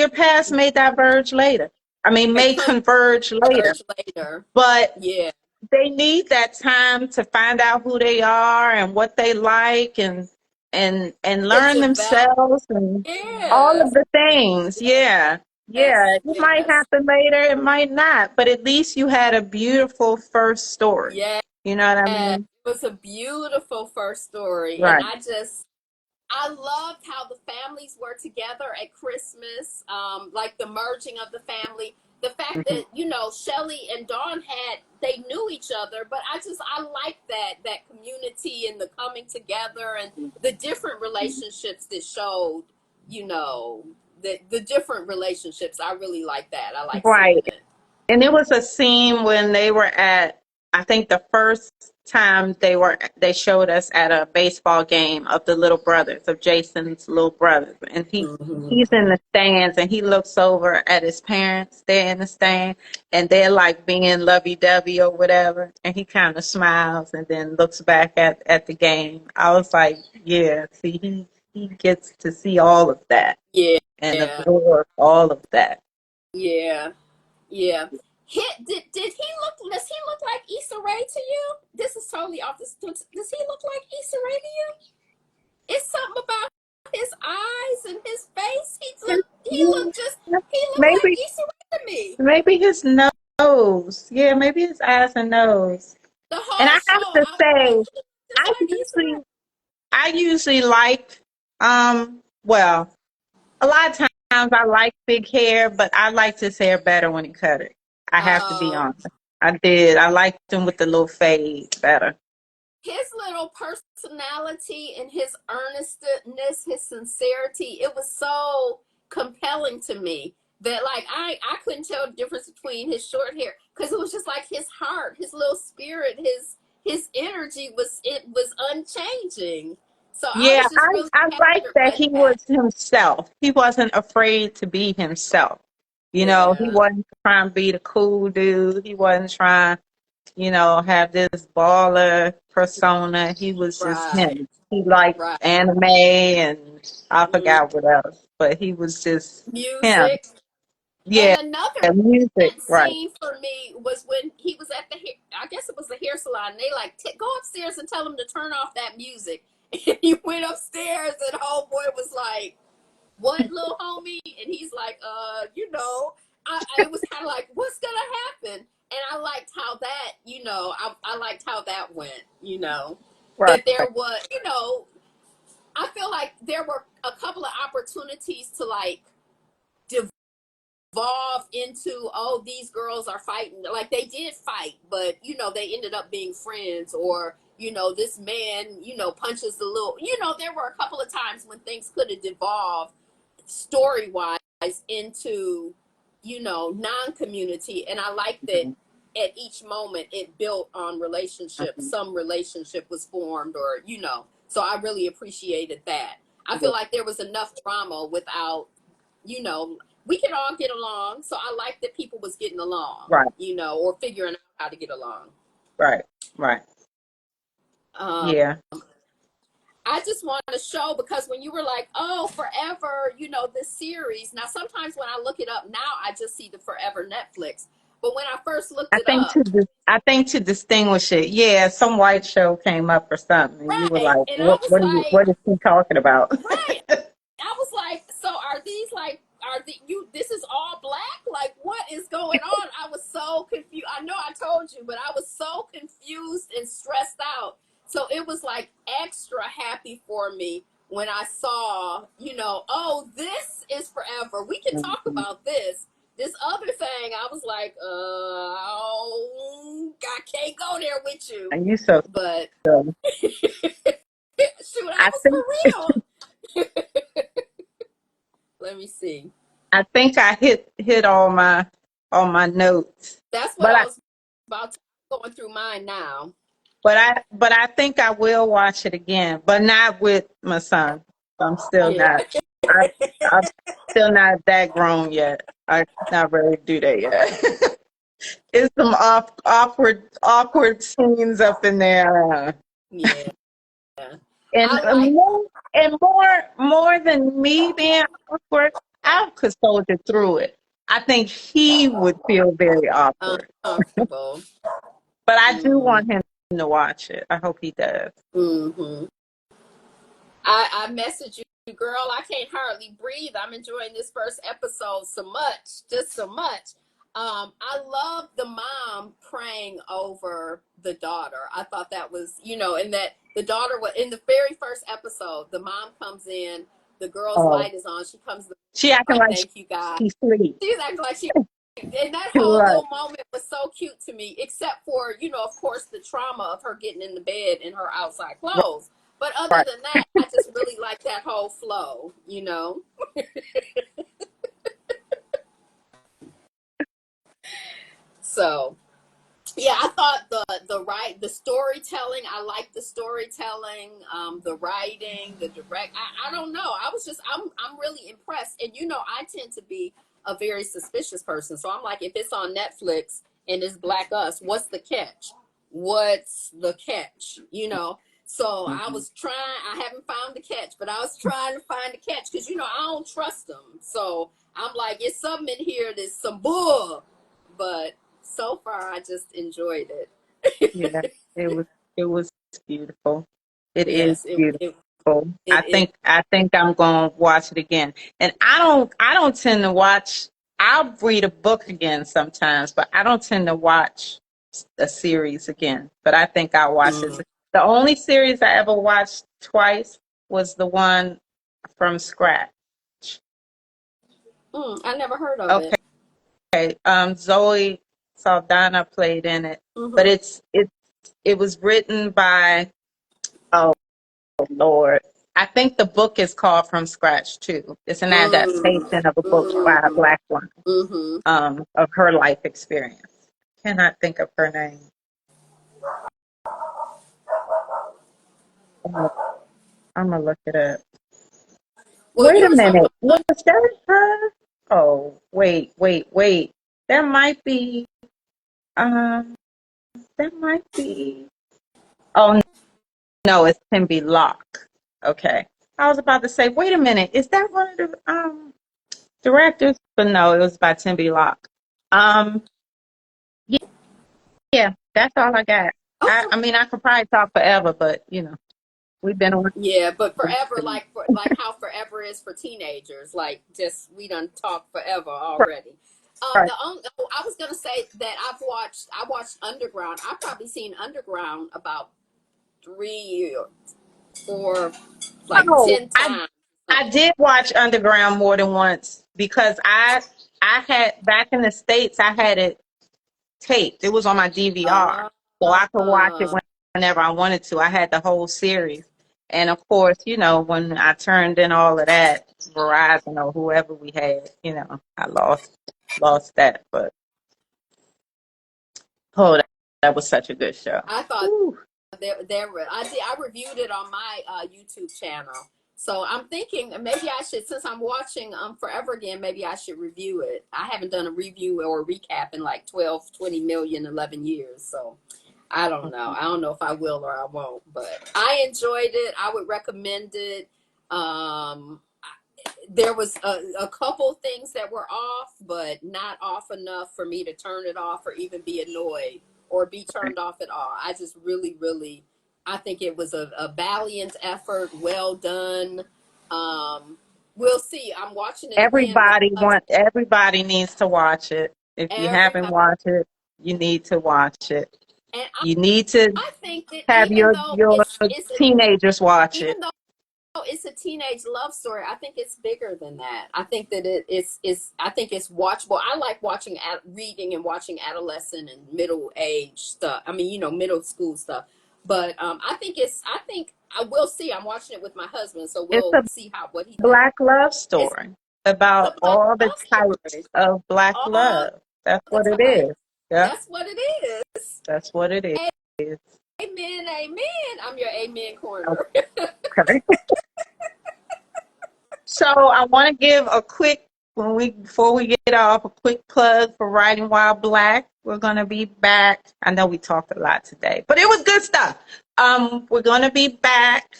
paths may diverge later. I mean, It may converge later. converged later. But Yeah. they need that time to find out who they are and what they like and To learn develop. themselves and all of Yes. the things. Yeah. Yeah. Yes. It might Yes. happen later, it might not, but at least you had a beautiful first story. Yes. You know what I It mean? was a beautiful first story. And Right. I loved how the families were together at Christmas, like the merging of the family. the fact Mhm. that, you know, Shelly and Dawn they knew each other, but I like that community and the coming together and the different relationships that showed, you know, the different relationships. I really like that. I like Right. seeing it. And it was a scene when they were at, I think the first time they showed us at a baseball game of the little brothers, of Jason's little brothers. And Hmm. he's in the stands and he looks over at his parents. They're in the stand and they're like being lovey dovey or whatever. And he kind of smiles and then looks back at the game. I was like, yeah, see, he gets to see all of that Yeah, and absorb all of that. yeah, yeah. Did he look? Does he look like Issa Rae to you? This is totally off the. Does he look like Issa Rae to you? It's something about his eyes and his face. He looked like Maybe Issa Rae to me. maybe his nose. Yeah, maybe his eyes and nose. The And I whole have show, to I was like, say, he looks just I like Issa Rae. usually like well, a lot of times I like big hair, but I liked his hair better when he cut it. I have to be Um, honest. I did. I liked him with the little fade better. his little personality and his earnestness, his sincerity, it was so compelling to me that like I couldn't tell the difference between his short hair because it was just like his heart, his little spirit, his energy was unchanging. So I Yeah, was just really I like captured that by he that. was himself. He wasn't afraid to be himself. You know, he Yeah, wasn't trying to be the cool dude. He wasn't trying, have this baller persona. He was just right, him. He liked right. anime and I Mm. forgot what else, but he was just him. Music. And Yeah, another music, right. scene for me was when he was at I guess it was the hair salon. And they like go upstairs and tell him to turn off that music. And he went upstairs, and homeboy was like, "What, little homie?" And he's like, you know, it was kind of like, "What's gonna happen?" And I liked how that, you know, I liked how that went. You know, Right. that there was, you know, I feel like there were a couple of opportunities to like evolve into, oh, these girls are fighting, like they did fight, but you know they ended up being friends, or you know this man, you know, punches the little, you know, there were a couple of times when things could have devolved story wise into, you know, non-community, and I like that Mhm. at each moment it built on relationship, Mhm. some relationship was formed, or you know, so I really appreciated that. I Yeah. feel like there was enough drama without, you know, we can all get along. So I like that people was getting along, Right, you know, or figuring out how to get along. right, right. Um, Yeah. I just want to show, because when you were like, oh, forever, you know, this series. Now, sometimes when I look it up now, I just see the forever Netflix. But when I first looked it up, I think to distinguish it, yeah, some white show came up or something, and you were right, like, and I was like, what is he talking about? right, I was like, so are these like, are the you? This is all black? Like, what is going on? I was so confused. I know I told you, but I was so confused and stressed out. So it was like extra happy for me when I saw, you know, oh, this is forever. We can talk Mhm. about this. This other thing, I was like, oh, I can't go there with you. And you so But silly. shoot, I I was think for real. Let me see. I think I hit all my notes, That's what but I I was about to going through mine now. but I think I will watch it again, but not with my son. I'm still Yeah. not. I I'm still not that grown yet. I'm not ready to do that yet. It's some awkward scenes up in there. Yeah. And I like more than me being awkward, I could soldier through it. I think he would feel very awkward. uncomfortable. But I do Mm-hmm. want him to watch it. I hope he does. Mm-hmm. I message you, girl. I can't hardly breathe. I'm enjoying this first episode so much, just so much. I love the mom praying over the daughter. I thought that was, you know, and that the daughter was in the very first episode. The mom comes in, the girl's Oh, light is on. She comes she acting like, like "Thank you, God." she's asleep. She's acting like she And that whole Right, little moment was so cute to me, except for, of course, the trauma of her getting in the bed in her outside clothes. But other right. than that, I just really like that whole flow. So yeah, I thought the storytelling, I like the storytelling, the writing, the direct. I don't know. I'm really impressed. And I tend to be a very suspicious person. So I'm like, if it's on Netflix and it's Black Us, what's the catch? What's the catch? So I Mhm. was trying. I haven't found the catch, but I was trying to find the catch because I don't trust them. So I'm like, it's something in here that's some bull, but so far I just enjoyed it. Yeah, it was it was beautiful. It is Yes, it beautiful. I it it. think I think I'm gonna watch it again. And I don't tend to watch. I'll read a book again sometimes, but I don't tend to watch a series again. But I think I'll watch this. Mm, The only series I ever watched twice was the one from scratch. I never heard of it. Okay. Zoe Saldana played in it, but Mm-hmm. it was written by, oh Lord, I think the book is called From Scratch too. It's an Mm, adaptation of a book by a mm, black woman, mm-hmm. of her life experience. Cannot think of her name. I'm gonna look it up. Well, Wait you a were talking minute, was about that her? Oh, wait. That might be. Um, that might be. Oh no, it's Timby Locke. Okay. I was about to say, wait a minute, is that one of the directors? But no, it was by Timby Locke. Um, yeah, yeah, that's all I got. I okay. mean, I could probably talk forever, but we've been on. Yeah, but forever, like how forever is for teenagers, like just we done talked forever Right, already. right. The only, I was gonna say that I watched Underground. I've probably seen Underground about 3 or 4, like Oh, 10 times, I something. did watch Underground more than once because I had back in the States I had it taped. It was on my DVR, Uh, so I could watch it uh, whenever I wanted to. I had the whole series, and of course, when I turned in all of that, Verizon or whoever we had, I lost that. But oh, that was such a good show. I thought Whew. I reviewed it on my YouTube channel. So I'm thinking maybe I should, since I'm watching Forever again, maybe I should review it. I haven't done a review or a recap in like 12, 20 million, 11 years. So I don't know. I don't know if I will or I won't, but I enjoyed it. I would recommend it. Um, there was a couple things that were off, but not off enough for me to turn it off or even be annoyed or be turned off at all. I just really, really, I think it was a valiant effort, well done. Um, we'll see. I'm watching it again with my husband. Everybody needs to watch it. If you haven't Everybody, watched it, you need to watch it. and You need to I think that have your teenagers watch even it. though it's a teenage love story, I think it's bigger than that. I think that it's I think it's watchable. I like reading and watching adolescent and middle age stuff. I mean, middle school stuff. But I think I will see. I'm watching it with my husband, so It's we'll a see how what he thinks. black love It's story a about black all the love types story of black all love. That's the what it time. is. Yeah, That's what it is. that's what it is. Amen, amen. I'm your amen corner. Okay. So I want to give a quick before we get off a quick plug for Writing While Black. We're gonna be back. I know we talked a lot today, but it was good stuff. We're gonna be back.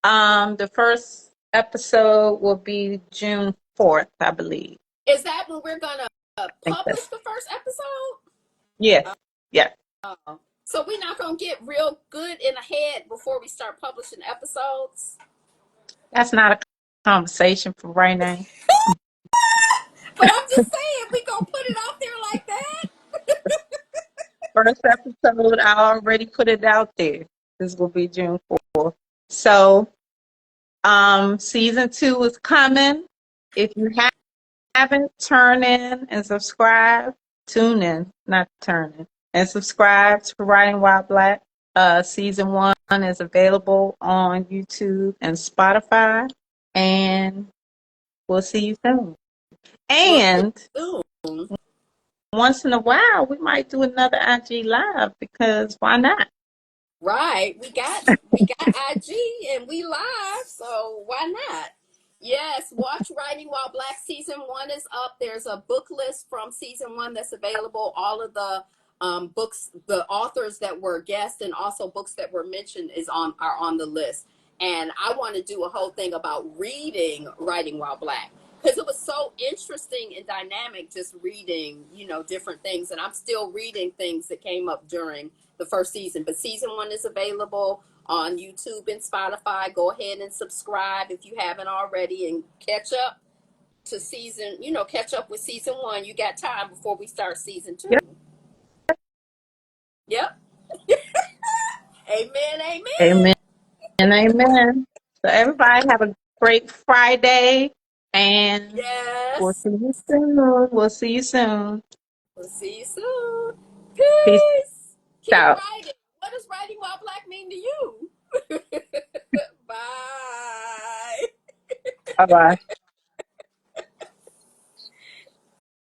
The first episode will be June 4th, I believe. Is that when we're gonna I think publish that's the first episode? yes, yes. So we're not gonna get real good in the head before we start publishing episodes. That's not a conversation for right now. But I'm just saying, we gonna put it out there like that. First episode, I already put it out there. This will be June 4th. So season 2 is coming. If you haven't, turn in and subscribe. tune in, not turn in, and subscribe to Writing While Black. Season 1 is available on YouTube and Spotify, and we'll see you soon. We'll see And you soon. once in a while, we might do another IG Live because why not? Right. We got IG and we live, so why not? Yes, watch Writing While Black season 1 is up. There's a book list from season 1 that's available. All of the books, the authors that were guests and also books that were mentioned are on the list. And I want to do a whole thing about reading Writing While Black because it was so interesting and dynamic just reading, different things. And I'm still reading things that came up during the first season. But season 1 is available on YouTube and Spotify. Go ahead and subscribe if you haven't already and catch up catch up with season 1. You got time before we start season 2. Yep. Yep. Amen. Amen. Amen. And amen. So everybody have a great Friday, and we'll Yes. see you soon. We'll see you soon. We'll see you soon. Peace Peace. Keep out. writing. What does writing while black mean to you? Bye. Bye bye.